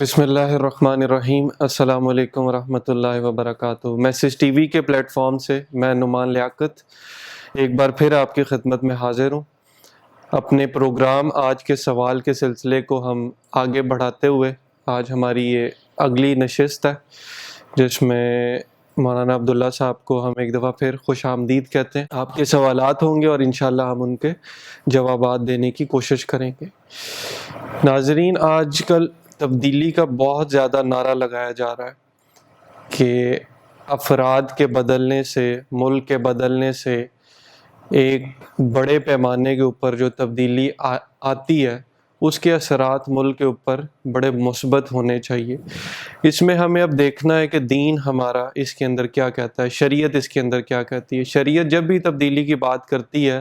بسم اللہ الرحمن الرحیم۔ السلام علیکم ورحمۃ اللہ وبرکاتہ۔ میسج ٹی وی کے پلیٹ فارم سے میں نعمان لیاقت ایک بار پھر آپ کی خدمت میں حاضر ہوں۔ اپنے پروگرام آج کے سوال کے سلسلے کو ہم آگے بڑھاتے ہوئے آج ہماری یہ اگلی نشست ہے جس میں مولانا عبداللہ صاحب کو ہم ایک دفعہ پھر خوش آمدید کہتے ہیں۔ آپ کے سوالات ہوں گے اور انشاءاللہ ہم ان کے جوابات دینے کی کوشش کریں گے۔ ناظرین، آج کل تبدیلی کا بہت زیادہ نعرہ لگایا جا رہا ہے کہ افراد کے بدلنے سے، ملک کے بدلنے سے ایک بڑے پیمانے کے اوپر جو تبدیلی آتی ہے اس کے اثرات ملک کے اوپر بڑے مثبت ہونے چاہیے۔ اس میں ہمیں اب دیکھنا ہے کہ دین ہمارا اس کے اندر کیا کہتا ہے، شریعت اس کے اندر کیا کہتی ہے۔ شریعت جب بھی تبدیلی کی بات کرتی ہے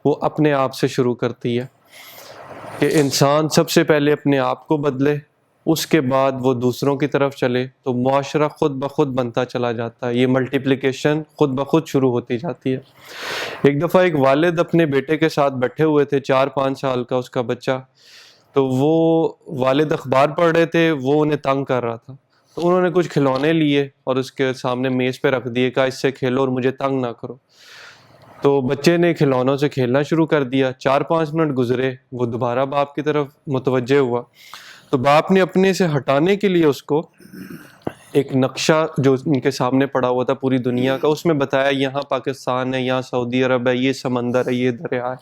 وہ اپنے آپ سے شروع کرتی ہے کہ انسان سب سے پہلے اپنے آپ کو بدلے، اس کے بعد وہ دوسروں کی طرف چلے تو معاشرہ خود بخود بنتا چلا جاتا ہے۔ یہ ملٹیپلیکیشن خود بخود شروع ہوتی جاتی ہے۔ ایک دفعہ ایک والد اپنے بیٹے کے ساتھ بیٹھے ہوئے تھے، 4-5 سال کا اس کا بچہ، تو وہ والد اخبار پڑھ رہے تھے، وہ انہیں تنگ کر رہا تھا، تو انہوں نے کچھ کھلونے لیے اور اس کے سامنے میز پہ رکھ دیے، کہا اس سے کھیلو اور مجھے تنگ نہ کرو۔ تو بچے نے کھلونوں سے کھیلنا شروع کر دیا۔ 4-5 منٹ گزرے، وہ دوبارہ باپ کی طرف متوجہ ہوا تو باپ نے اپنے سے ہٹانے کے لیے اس کو ایک نقشہ جو ان کے سامنے پڑا ہوا تھا پوری دنیا کا، اس میں بتایا یہاں پاکستان ہے، یہاں سعودی عرب ہے، یہ سمندر ہے، یہ دریا ہے،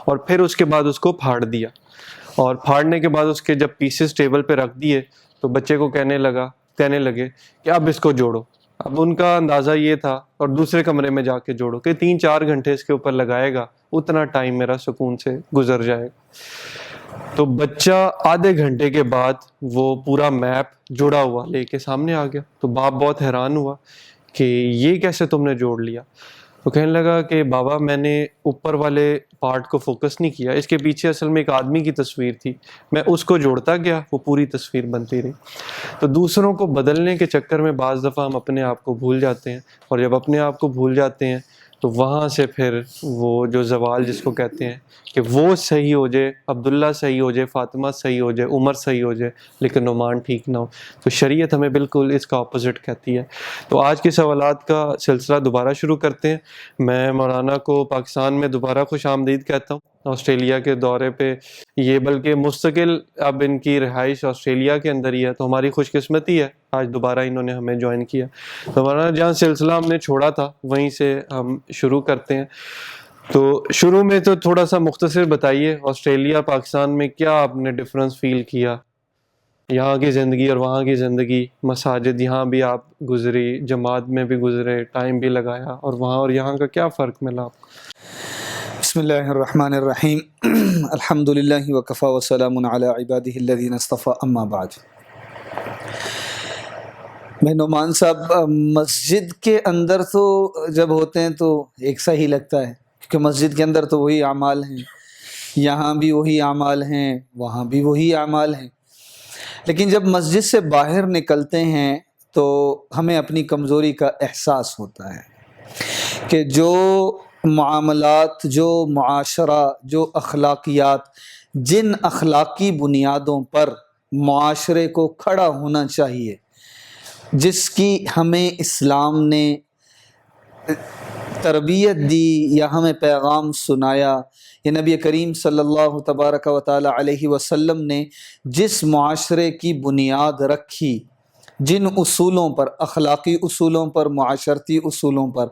اور پھر اس کے بعد اس کو پھاڑ دیا، اور پھاڑنے کے بعد اس کے جب پیسز ٹیبل پہ رکھ دیے تو بچے کو کہنے لگے کہ اب اس کو جوڑو۔ اب ان کا اندازہ یہ تھا، اور دوسرے کمرے میں جا کے جوڑو، کہ 3-4 گھنٹے اس کے اوپر لگائے گا، اتنا ٹائم میرا سکون سے گزر جائے گا۔ تو بچہ آدھے گھنٹے کے بعد وہ پورا میپ جڑا ہوا لے کے سامنے آ گیا۔ تو باپ بہت حیران ہوا کہ یہ کیسے تم نے جوڑ لیا؟ تو کہنے لگا کہ بابا میں نے اوپر والے پارٹ کو فوکس نہیں کیا، اس کے پیچھے اصل میں ایک آدمی کی تصویر تھی، میں اس کو جوڑتا گیا، وہ پوری تصویر بنتی رہی۔ تو دوسروں کو بدلنے کے چکر میں بعض دفعہ ہم اپنے آپ کو بھول جاتے ہیں، اور جب اپنے آپ کو بھول جاتے ہیں تو وہاں سے پھر وہ جو زوال جس کو کہتے ہیں کہ وہ صحیح ہو جائے، عبداللہ صحیح ہو جائے، فاطمہ صحیح ہو جائے، عمر صحیح ہو جائے، لیکن نعمان ٹھیک نہ ہو، تو شریعت ہمیں بالکل اس کا اپوزٹ کہتی ہے۔ تو آج کے سوالات کا سلسلہ دوبارہ شروع کرتے ہیں۔ میں مولانا کو پاکستان میں دوبارہ خوش آمدید کہتا ہوں، آسٹریلیا کے دورے پہ یہ بلکہ مستقل اب ان کی رہائش آسٹریلیا کے اندر ہی ہے، تو ہماری خوش قسمتی ہے آج دوبارہ انہوں نے ہمیں جوائن کیا۔ تو ہمارا جہاں سلسلہ ہم نے چھوڑا تھا وہیں سے ہم شروع کرتے ہیں۔ تو شروع میں تو تھوڑا سا مختصر بتائیے، آسٹریلیا پاکستان میں کیا آپ نے ڈفرنس فیل کیا؟ یہاں کی زندگی اور وہاں کی زندگی، مساجد یہاں بھی آپ گزری، جماعت میں بھی گزرے، ٹائم بھی لگایا، اور وہاں اور یہاں کا کیا فرق ملا آپ کو؟ بسم اللہ الرحمن الرحیم الحمد للہ وکفا وسلام علی عبادہ الذین اصطفیٰ، اما بعد۔ میں نعمان صاحب، مسجد کے اندر تو جب ہوتے ہیں تو ایک سا ہی لگتا ہے، کیونکہ مسجد کے اندر تو وہی اعمال ہیں، یہاں بھی وہی اعمال ہیں، وہاں بھی وہی اعمال ہیں، لیکن جب مسجد سے باہر نکلتے ہیں تو ہمیں اپنی کمزوری کا احساس ہوتا ہے کہ جو معاملات، جو معاشرہ، جو اخلاقیات، جن اخلاقی بنیادوں پر معاشرے کو کھڑا ہونا چاہیے، جس کی ہمیں اسلام نے تربیت دی یا ہمیں پیغام سنایا، یا نبی کریم صلی اللہ تبارک و تعالی علیہ وسلم نے جس معاشرے کی بنیاد رکھی، جن اصولوں پر، اخلاقی اصولوں پر، معاشرتی اصولوں پر،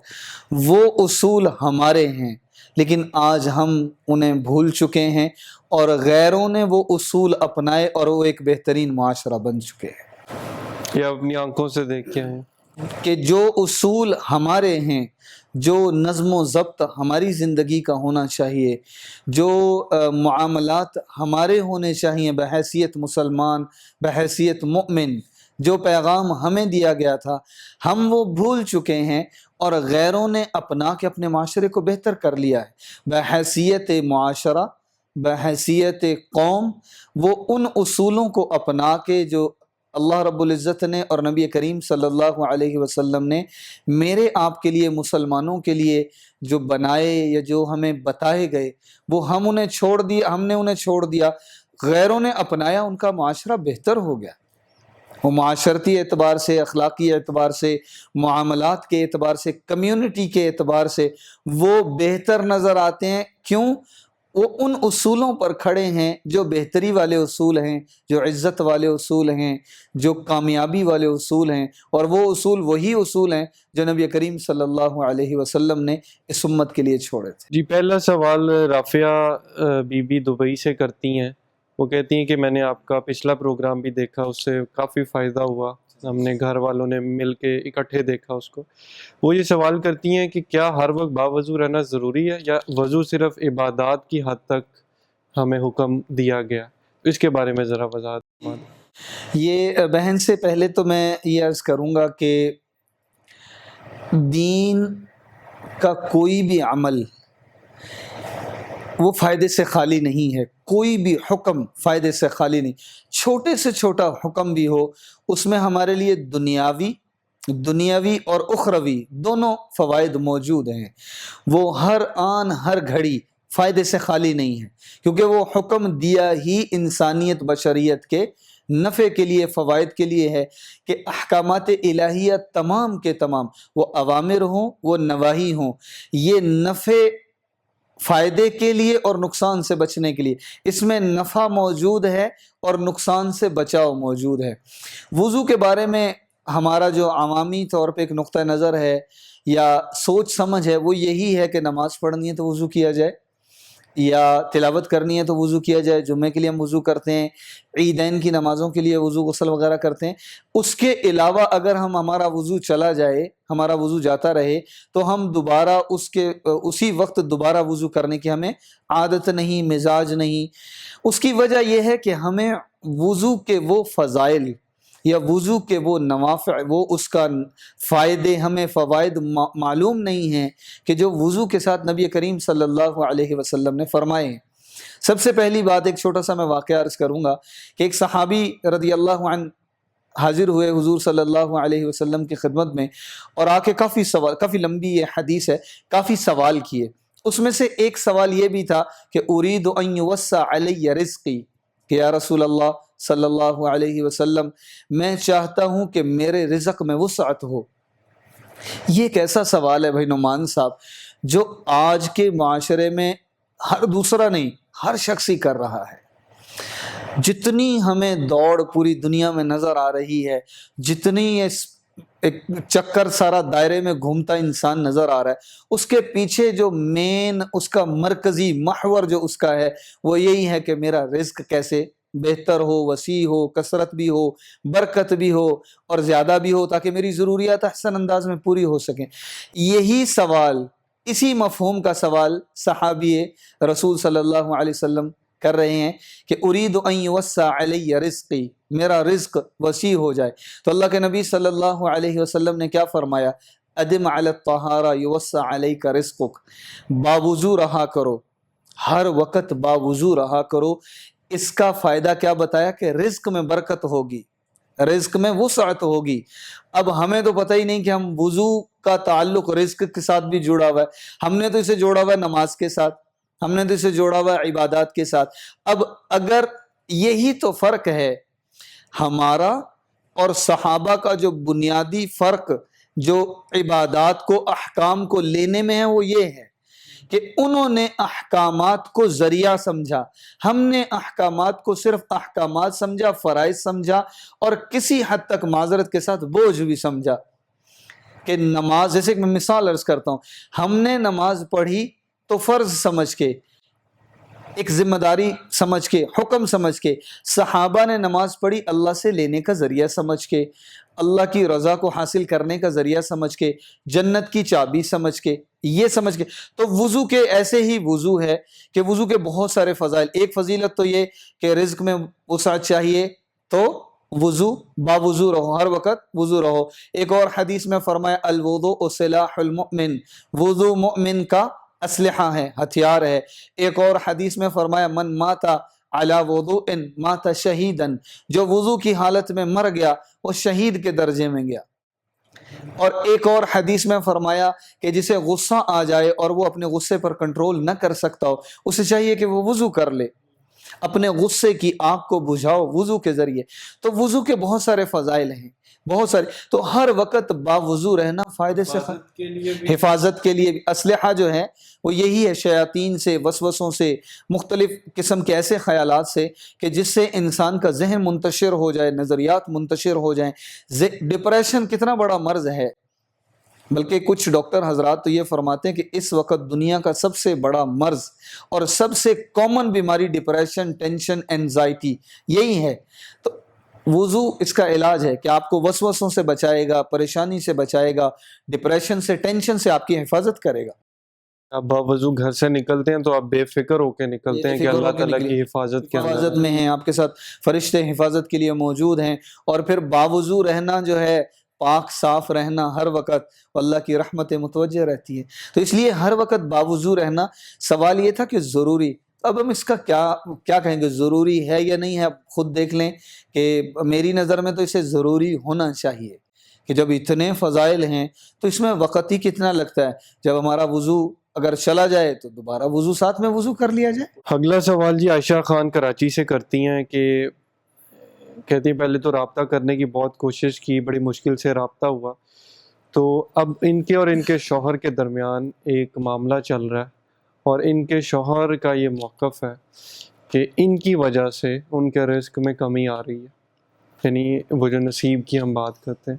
وہ اصول ہمارے ہیں، لیکن آج ہم انہیں بھول چکے ہیں، اور غیروں نے وہ اصول اپنائے اور وہ ایک بہترین معاشرہ بن چکے ہیں۔ یہ اپنی آنکھوں سے دیکھ کے ہیں کہ جو اصول ہمارے ہیں، جو نظم و ضبط ہماری زندگی کا ہونا چاہیے، جو معاملات ہمارے ہونے چاہیے بحیثیت مسلمان، بحیثیت مؤمن، جو پیغام ہمیں دیا گیا تھا، ہم وہ بھول چکے ہیں، اور غیروں نے اپنا کے اپنے معاشرے کو بہتر کر لیا ہے۔ بحیثیت معاشرہ، بحیثیت قوم، وہ ان اصولوں کو اپنا کے جو اللہ رب العزت نے اور نبی کریم صلی اللہ علیہ وسلم نے میرے آپ کے لیے، مسلمانوں کے لیے جو بنائے یا جو ہمیں بتائے گئے، وہ ہم نے انہیں چھوڑ دیا، غیروں نے اپنایا، ان کا معاشرہ بہتر ہو گیا۔ وہ معاشرتی اعتبار سے، اخلاقی اعتبار سے، معاملات کے اعتبار سے، کمیونٹی کے اعتبار سے وہ بہتر نظر آتے ہیں۔ کیوں؟ وہ ان اصولوں پر کھڑے ہیں جو بہتری والے اصول ہیں، جو عزت والے اصول ہیں، جو کامیابی والے اصول ہیں، اور وہ اصول وہی اصول ہیں جو نبی کریم صلی اللہ علیہ وسلم نے اس امت کے لیے چھوڑے تھے۔ جی، پہلا سوال رافعہ بی بی دبئی سے کرتی ہیں۔ وہ کہتی ہیں کہ میں نے آپ کا پچھلا پروگرام بھی دیکھا، اس سے کافی فائدہ ہوا، ہم نے گھر والوں نے مل کے اکٹھے دیکھا اس کو۔ وہ یہ سوال کرتی ہیں کہ کیا ہر وقت باوضو رہنا ضروری ہے، یا وضو صرف عبادات کی حد تک ہمیں حکم دیا گیا؟ اس کے بارے میں ذرا وضاحت فرما دیں۔ یہ بہن سے پہلے تو میں یہ عرض کروں گا کہ دین کا کوئی بھی عمل وہ فائدے سے خالی نہیں ہے، کوئی بھی حکم فائدے سے خالی نہیں۔ چھوٹے سے چھوٹا حکم بھی ہو، اس میں ہمارے لیے دنیاوی اور اخروی دونوں فوائد موجود ہیں۔ وہ ہر آن ہر گھڑی فائدے سے خالی نہیں ہے، کیونکہ وہ حکم دیا ہی انسانیت بشریت کے نفع کے لیے، فوائد کے لیے ہے، کہ احکامات الہیہ تمام کے تمام، وہ اوامر ہوں وہ نواہی ہوں، یہ نفع فائدے کے لیے اور نقصان سے بچنے کے لیے، اس میں نفع موجود ہے اور نقصان سے بچاؤ موجود ہے۔ وضو کے بارے میں ہمارا جو عوامی طور پہ ایک نقطہ نظر ہے یا سوچ سمجھ ہے، وہ یہی ہے کہ نماز پڑھنی ہے تو وضو کیا جائے، یا تلاوت کرنی ہے تو وضو کیا جائے۔ جمعے کے لیے ہم وضو کرتے ہیں، عیدین کی نمازوں کے لیے وضو غسل وغیرہ کرتے ہیں۔ اس کے علاوہ اگر ہمارا وضو چلا جائے، ہمارا وضو جاتا رہے، تو ہم دوبارہ اسی وقت دوبارہ وضو کرنے کی ہمیں عادت نہیں، مزاج نہیں۔ اس کی وجہ یہ ہے کہ ہمیں وضو کے وہ فضائل یا وضو کے وہ نوافع، وہ اس کا فائدے، ہمیں فوائد معلوم نہیں ہیں کہ جو وضو کے ساتھ نبی کریم صلی اللہ علیہ وسلم نے فرمائے ہیں۔ سب سے پہلی بات، ایک چھوٹا سا میں واقعہ عرض کروں گا کہ ایک صحابی رضی اللہ عنہ حاضر ہوئے حضور صلی اللہ علیہ وسلم کی خدمت میں، اور آ کے کافی لمبی یہ حدیث ہے، کافی سوال کیے۔ اس میں سے ایک سوال یہ بھی تھا کہ ارید ان یوسع علی رزقی، کہ یا رسول اللہ صلی اللہ علیہ وسلم، میں چاہتا ہوں کہ میرے رزق میں وسعت ہو۔ یہ ایک ایسا سوال ہے بھائی نعمان صاحب، جو آج کے معاشرے میں ہر دوسرا نہیں، ہر شخص ہی کر رہا ہے۔ جتنی ہمیں دوڑ پوری دنیا میں نظر آ رہی ہے، جتنی ایک چکر سارا دائرے میں گھومتا انسان نظر آ رہا ہے، اس کے پیچھے جو مین، اس کا مرکزی محور جو اس کا ہے، وہ یہی ہے کہ میرا رزق کیسے بہتر ہو، وسیع ہو، کثرت بھی ہو، برکت بھی ہو اور زیادہ بھی ہو، تاکہ میری ضروریات احسن انداز میں پوری ہو سکیں۔ یہی سوال، اسی مفہوم کا سوال صحابی رسول صلی اللہ علیہ وسلم کر رہے ہیں کہ ارید ان یوسع علی رزقی، میرا رزق وسیع ہو جائے۔ تو اللہ کے نبی صلی اللہ علیہ وسلم نے کیا فرمایا؟ ادم علی الطہارہ یوسع علیک رزقک، باوضو رہا کرو، ہر وقت باوضو رہا کرو۔ اس کا فائدہ کیا بتایا؟ کہ رزق میں برکت ہوگی، رزق میں وسعت ہوگی۔ اب ہمیں تو پتہ ہی نہیں کہ ہم وضو کا تعلق رزق کے ساتھ بھی جڑا ہوا ہے، ہم نے تو اسے جوڑا ہوا ہے نماز کے ساتھ، ہم نے تو اسے جوڑا ہوا ہے عبادات کے ساتھ۔ اب اگر یہی تو فرق ہے ہمارا اور صحابہ کا، جو بنیادی فرق جو عبادات کو، احکام کو لینے میں ہے، وہ یہ ہے کہ انہوں نے احکامات کو ذریعہ سمجھا، ہم نے احکامات کو صرف احکامات سمجھا، فرائض سمجھا، اور کسی حد تک معذرت کے ساتھ بوجھ بھی سمجھا۔ کہ نماز، جیسے کہ میں مثال عرض کرتا ہوں، ہم نے نماز پڑھی تو فرض سمجھ کے، ایک ذمہ داری سمجھ کے، حکم سمجھ کے۔ صحابہ نے نماز پڑھی اللہ سے لینے کا ذریعہ سمجھ کے، اللہ کی رضا کو حاصل کرنے کا ذریعہ سمجھ کے، جنت کی چابی سمجھ کے، یہ سمجھ کے۔ تو وضو کے ایسے ہی وضو ہے کہ وضو کے بہت سارے فضائل۔ ایک فضیلت تو یہ کہ رزق میں وسعت چاہیے تو وضو، باوضو رہو، ہر وقت وضو رہو۔ ایک اور حدیث میں فرمایا الوضوء سلاح المؤمن، وضو مؤمن کا اسلحہ ہے، ہتھیار ہے۔ ایک اور حدیث میں فرمایا من مات علی وضوء مات شہیدا، جو وضو کی حالت میں مر گیا وہ شہید کے درجے میں گیا۔ اور ایک اور حدیث میں فرمایا کہ جسے غصہ آ جائے اور وہ اپنے غصے پر کنٹرول نہ کر سکتا ہو، اسے چاہیے کہ وہ وضو کر لے۔ اپنے غصے کی آگ کو بجھاؤ وضو کے ذریعے. تو وضو کے بہت سارے فضائل ہیں، بہت سارے. تو ہر وقت باوضو رہنا فائدے سے حفاظت کے لیے بھی. اسلحہ جو ہے وہ یہی ہے، شیاطین سے، وسوسوں سے، مختلف قسم کے ایسے خیالات سے کہ جس سے انسان کا ذہن منتشر ہو جائے، نظریات منتشر ہو جائیں. ڈپریشن کتنا بڑا مرض ہے، بلکہ کچھ ڈاکٹر حضرات تو یہ فرماتے ہیں کہ اس وقت دنیا کا سب سے بڑا مرض اور سب سے کامن بیماری ڈپریشن، ٹینشن، اینزائٹی یہی ہے. تو وضو اس کا علاج ہے کہ آپ کو وسوسوں سے بچائے گا، پریشانی سے بچائے گا، ڈپریشن سے، ٹینشن سے آپ کی حفاظت کرے گا. آپ باوضو گھر سے نکلتے ہیں تو آپ بے فکر ہو کے نکلتے ہیں کہ اللہ تعالیٰ کی حفاظت کے اندر حفاظت میں ہیں، آپ کے ساتھ فرشتے حفاظت کے لیے موجود ہیں. اور پھر باوضو رہنا جو ہے، پاک صاف رہنا ہر وقت، اللہ کی رحمت متوجہ رہتی ہے. تو اس لیے ہر وقت باوضو رہنا. سوال یہ تھا کہ ضروری، اب ہم اس کا کیا کہیں گے، ضروری ہے یا نہیں ہے. آپ خود دیکھ لیں کہ میری نظر میں تو اسے ضروری ہونا چاہیے کہ جب اتنے فضائل ہیں تو اس میں وقت ہی کتنا لگتا ہے. جب ہمارا وضو اگر چلا جائے تو دوبارہ وضو ساتھ میں وضو کر لیا جائے. اگلا سوال جی عائشہ خان کراچی سے کرتی ہیں کہ کہتی ہیں پہلے تو رابطہ کرنے کی بہت کوشش کی، بڑی مشکل سے رابطہ ہوا، تو اب ان کے اور ان کے شوہر کے درمیان ایک معاملہ چل رہا ہے اور ان کے شوہر کا یہ موقف ہے کہ ان کی وجہ سے ان کے رزق میں کمی آ رہی ہے، یعنی وہ جو نصیب کی ہم بات کرتے ہیں،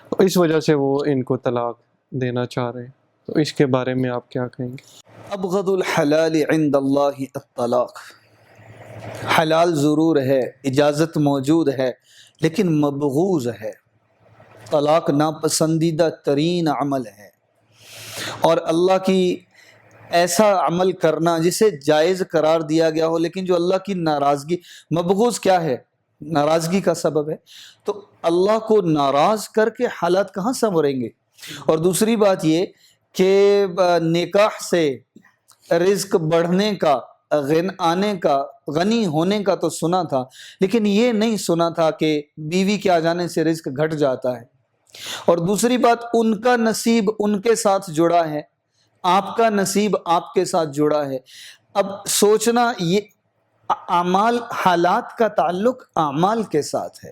تو اس وجہ سے وہ ان کو طلاق دینا چاہ رہے ہیں. تو اس کے بارے میں آپ کیا کہیں گے؟ ابغض الحلال عند اللہ الطلاق. حلال ضرور ہے، اجازت موجود ہے، لیکن مبغوض ہے. طلاق ناپسندیدہ ترین عمل ہے، اور اللہ کی ایسا عمل کرنا جسے جائز قرار دیا گیا ہو لیکن جو اللہ کی ناراضگی. مبغوض کیا ہے؟ ناراضگی کا سبب ہے. تو اللہ کو ناراض کر کے حالات کہاں سنوریں گے. اور دوسری بات یہ کہ نکاح سے رزق بڑھنے کا، آنے کا، غنی ہونے کا تو سنا تھا، لیکن یہ نہیں سنا تھا کہ بیوی کے آ جانے سے رزق گھٹ جاتا ہے. اور دوسری بات، ان کا نصیب ان کے ساتھ جڑا ہے، آپ کا نصیب آپ کے ساتھ جڑا ہے. اب سوچنا، یہ اعمال، حالات کا تعلق اعمال کے ساتھ ہے،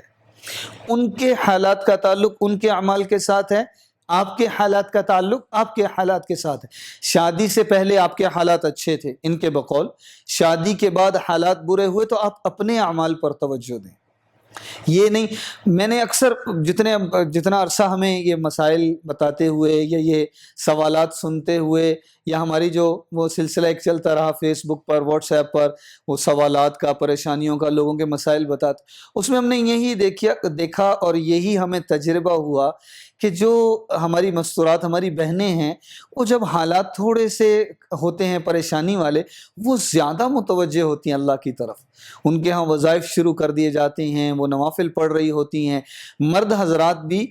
ان کے حالات کا تعلق ان کے اعمال کے ساتھ ہے، آپ کے حالات کا تعلق آپ کے حالات کے ساتھ ہے. شادی سے پہلے آپ کے حالات اچھے تھے ان کے بقول، شادی کے بعد حالات برے ہوئے تو آپ اپنے اعمال پر توجہ دیں. یہ نہیں، میں نے اکثر جتنا عرصہ ہمیں یہ مسائل بتاتے ہوئے یا یہ سوالات سنتے ہوئے یا ہماری جو وہ سلسلہ ایک چلتا رہا فیس بک پر، واٹس ایپ پر، وہ سوالات کا، پریشانیوں کا، لوگوں کے مسائل بتاتے، اس میں ہم نے یہی دیکھا اور یہی ہمیں تجربہ ہوا کہ جو ہماری مستورات، ہماری بہنیں ہیں، وہ جب حالات تھوڑے سے ہوتے ہیں پریشانی والے، وہ زیادہ متوجہ ہوتی ہیں اللہ کی طرف. ان کے ہاں وظائف شروع کر دیے جاتے ہیں، وہ نوافل پڑھ رہی ہوتی ہیں. مرد حضرات بھی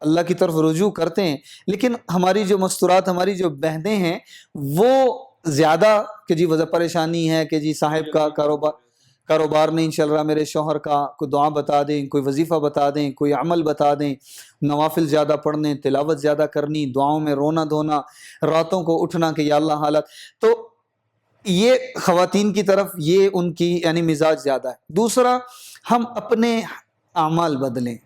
اللہ کی طرف رجوع کرتے ہیں، لیکن ہماری جو مستورات، ہماری جو بہنیں ہیں، وہ زیادہ کہ جی وجہ پریشانی ہے، کہ جی صاحب کا کاروبار نہیں چل رہا، میرے شوہر کا، کوئی دعا بتا دیں، کوئی وظیفہ بتا دیں، کوئی عمل بتا دیں، نوافل زیادہ پڑھنے، تلاوت زیادہ کرنی، دعاؤں میں رونا دھونا، راتوں کو اٹھنا کہ یا اللہ حالت. تو یہ خواتین کی طرف یہ ان کی یعنی مزاج زیادہ ہے. دوسرا، ہم اپنے اعمال بدلیں،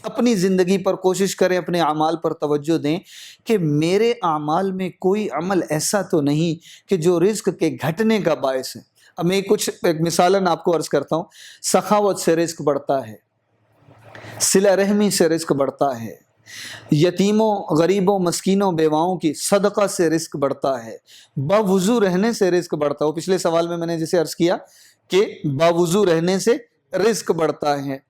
اپنی زندگی پر کوشش کریں، اپنے اعمال پر توجہ دیں کہ میرے اعمال میں کوئی عمل ایسا تو نہیں کہ جو رزق کے گھٹنے کا باعث ہے. اب میں ایک مثالاً آپ کو عرض کرتا ہوں. سخاوت سے رزق بڑھتا ہے، صلہ رحمی سے رزق بڑھتا ہے، یتیموں، غریبوں، مسکینوں، بیواؤں کی صدقہ سے رزق بڑھتا ہے، باوضو رہنے سے رزق بڑھتا ہے. وہ پچھلے سوال میں نے جسے عرض کیا کہ باوضو رہنے سے رزق بڑھتا ہے،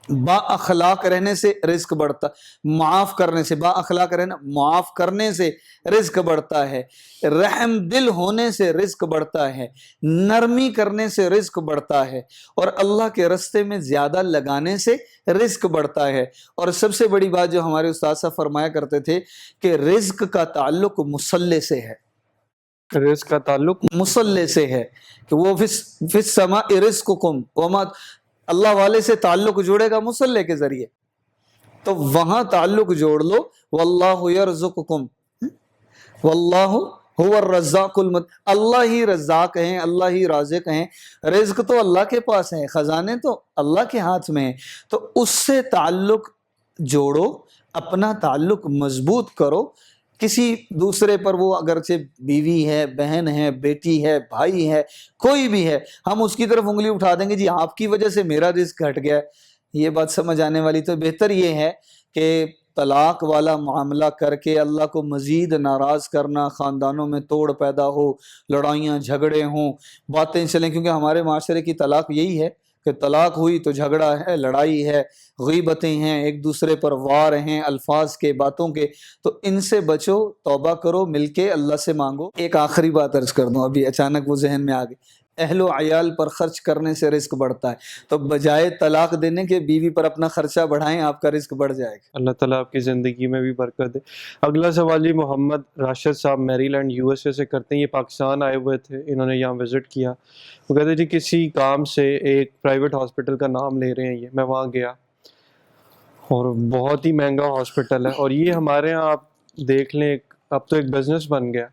با اخلاق رہنے سے رزق بڑھتا، معاف کرنے سے، با اخلاق رہنا، معاف کرنے سے رزق بڑھتا ہے، رحم دل ہونے سے رزق بڑھتا ہے، نرمی کرنے سے رزق بڑھتا ہے، اور اللہ کے رستے میں زیادہ لگانے سے رزق بڑھتا ہے. اور سب سے بڑی بات جو ہمارے استاد صاحب فرمایا کرتے تھے کہ رزق کا تعلق مصلے سے ہے. رزق کا تعلق مصلے سے ہے کہ وہ فی السماء رزقکم وما، اللہ والے سے تعلق جوڑے گا مصلے کے ذریعے، تو وہاں تعلق جوڑ لو. واللہ یرزقکم، واللہ هو الرزاق اللہ ہی رزاق ہیں، اللہ ہی رازق ہیں، رزق تو اللہ کے پاس ہے، خزانے تو اللہ کے ہاتھ میں ہیں۔ تو اس سے تعلق جوڑو، اپنا تعلق مضبوط کرو۔ کسی دوسرے پر، وہ اگرچہ بیوی ہے، بہن ہے، بیٹی ہے، بھائی ہے، کوئی بھی ہے، ہم اس کی طرف انگلی اٹھا دیں گے جی آپ کی وجہ سے میرا رزق گھٹ گیا ہے، یہ بات سمجھ آنے والی۔ تو بہتر یہ ہے کہ طلاق والا معاملہ کر کے اللہ کو مزید ناراض کرنا، خاندانوں میں توڑ پیدا ہو، لڑائیاں جھگڑے ہوں، باتیں چلیں، کیونکہ ہمارے معاشرے کی طلاق یہی ہے کہ طلاق ہوئی تو جھگڑا ہے، لڑائی ہے، غیبتیں ہیں، ایک دوسرے پر وار ہیں الفاظ کے، باتوں کے۔ تو ان سے بچو، توبہ کرو، مل کے اللہ سے مانگو۔ ایک آخری بات عرض کر دوں، ابھی اچانک وہ ذہن میں آ گئی، اہل و عیال پر خرچ کرنے سے رزق بڑھتا ہے، تو بجائے طلاق دینے کے بیوی پر اپنا خرچہ بڑھائیں، آپ کا رزق بڑھ جائے گا۔ اللہ تعالیٰ آپ کی زندگی میں بھی برکت دے۔ اگلا سوال جی محمد راشد صاحب میری لینڈ یو ایس اے سے کرتے ہیں، یہ پاکستان آئے ہوئے تھے، انہوں نے یہاں وزٹ کیا۔ وہ کہتے ہیں جی کسی کام سے ایک پرائیویٹ ہاسپٹل کا نام لے رہے ہیں یہ، میں وہاں گیا اور بہت ہی مہنگا ہاسپٹل ہے، اور یہ ہمارے یہاں آپ دیکھ لیں اب تو ایک بزنس بن گیا۔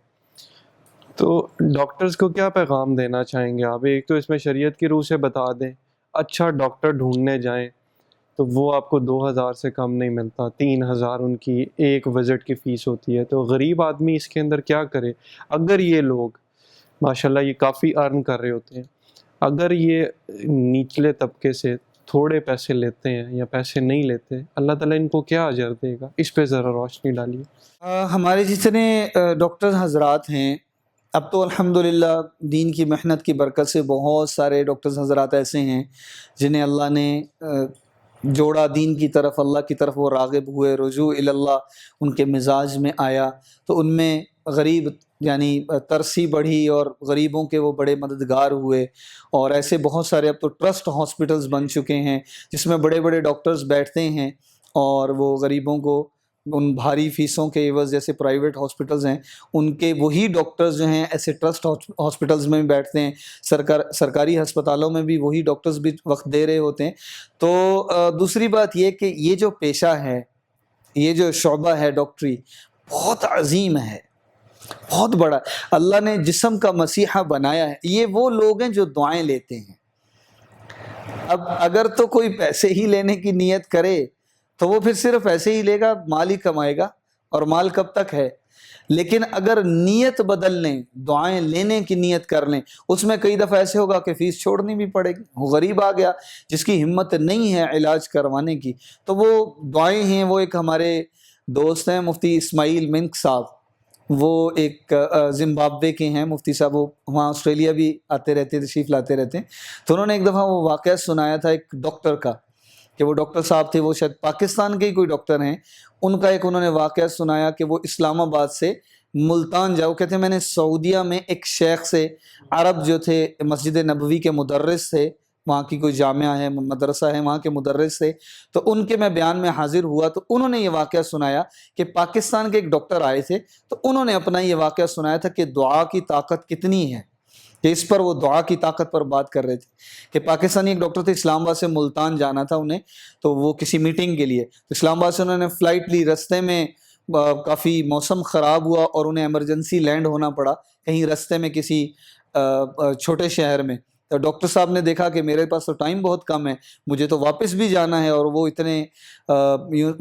تو ڈاکٹرز کو کیا پیغام دینا چاہیں گے آپ؟ ایک تو اس میں شریعت کی روح سے بتا دیں، اچھا ڈاکٹر ڈھونڈنے جائیں تو وہ آپ کو 2,000 سے کم نہیں ملتا، 3,000 ان کی ایک وزٹ کی فیس ہوتی ہے۔ تو غریب آدمی اس کے اندر کیا کرے؟ اگر یہ لوگ ماشاءاللہ یہ کافی ارن کر رہے ہوتے ہیں، اگر یہ نچلے طبقے سے تھوڑے پیسے لیتے ہیں یا پیسے نہیں لیتے، اللہ تعالیٰ ان کو کیا اجر دے گا؟ اس پہ ذرا روشنی ڈالیے۔ ہمارے جتنے ڈاکٹر حضرات ہیں، اب تو الحمدللہ دین کی محنت کی برکت سے بہت سارے ڈاکٹر حضرات ایسے ہیں جنہیں اللہ نے جوڑا دین کی طرف، اللہ کی طرف وہ راغب ہوئے، رجوع اللہ ان کے مزاج میں آیا، تو ان میں غریب یعنی ترسی بڑھی اور غریبوں کے وہ بڑے مددگار ہوئے۔ اور ایسے بہت سارے اب تو ٹرسٹ ہاسپٹلز بن چکے ہیں جس میں بڑے بڑے ڈاکٹرز بیٹھتے ہیں اور وہ غریبوں کو ان بھاری فیسوں کے عوض، جیسے پرائیویٹ ہاسپٹلز ہیں ان کے وہی ڈاکٹرز جو ہیں ایسے ٹرسٹ ہاسپٹلز میں بھی بیٹھتے ہیں، سرکاری ہسپتالوں میں بھی وہی ڈاکٹرز بھی وقت دے رہے ہوتے ہیں۔ تو دوسری بات یہ کہ یہ جو پیشہ ہے، یہ جو شعبہ ہے ڈاکٹری، بہت عظیم ہے، بہت بڑا۔ اللہ نے جسم کا مسیحا بنایا ہے، یہ وہ لوگ ہیں جو دعائیں لیتے ہیں۔ اب اگر تو کوئی پیسے ہی لینے کی نیت کرے تو وہ پھر صرف ایسے ہی لے گا، مال ہی کمائے گا، اور مال کب تک ہے۔ لیکن اگر نیت بدل لیں، دعائیں لینے کی نیت کر لیں، اس میں کئی دفعہ ایسے ہوگا کہ فیس چھوڑنی بھی پڑے گی۔ وہ غریب آ گیا جس کی ہمت نہیں ہے علاج کروانے کی، تو وہ دعائیں ہیں۔ وہ ایک ہمارے دوست ہیں مفتی اسماعیل منک صاحب، وہ ایک زمبابوے کے ہیں مفتی صاحب، وہ وہاں آسٹریلیا بھی آتے رہتے، تشریف لاتے رہتے ہیں۔ تو انہوں نے ایک دفعہ وہ واقعہ سنایا تھا ایک ڈاکٹر کا، کہ وہ ڈاکٹر صاحب تھے، وہ شاید پاکستان کے ہی کوئی ڈاکٹر ہیں، ان کا ایک انہوں نے واقعہ سنایا کہ وہ اسلام آباد سے ملتان جاؤ، کہتے ہیں میں نے سعودیہ میں ایک شیخ سے، عرب جو تھے، مسجد نبوی کے مدرس تھے، وہاں کی کوئی جامعہ ہے، مدرسہ ہے، وہاں کے مدرس تھے، تو ان کے میں بیان میں حاضر ہوا، تو انہوں نے یہ واقعہ سنایا کہ پاکستان کے ایک ڈاکٹر آئے تھے، تو انہوں نے اپنا یہ واقعہ سنایا تھا کہ دعا کی طاقت کتنی ہے، کہ اس پر وہ دعا کی طاقت پر بات کر رہے تھے کہ پاکستانی ایک ڈاکٹر تھے، اسلام آباد سے ملتان جانا تھا انہیں، تو وہ کسی میٹنگ کے لیے، تو اسلام آباد سے انہوں نے فلائٹ لی، رستے میں کافی موسم خراب ہوا اور انہیں ایمرجنسی لینڈ ہونا پڑا کہیں رستے میں کسی چھوٹے شہر میں۔ تو ڈاکٹر صاحب نے دیکھا کہ میرے پاس تو ٹائم بہت کم ہے، مجھے تو واپس بھی جانا ہے، اور وہ اتنے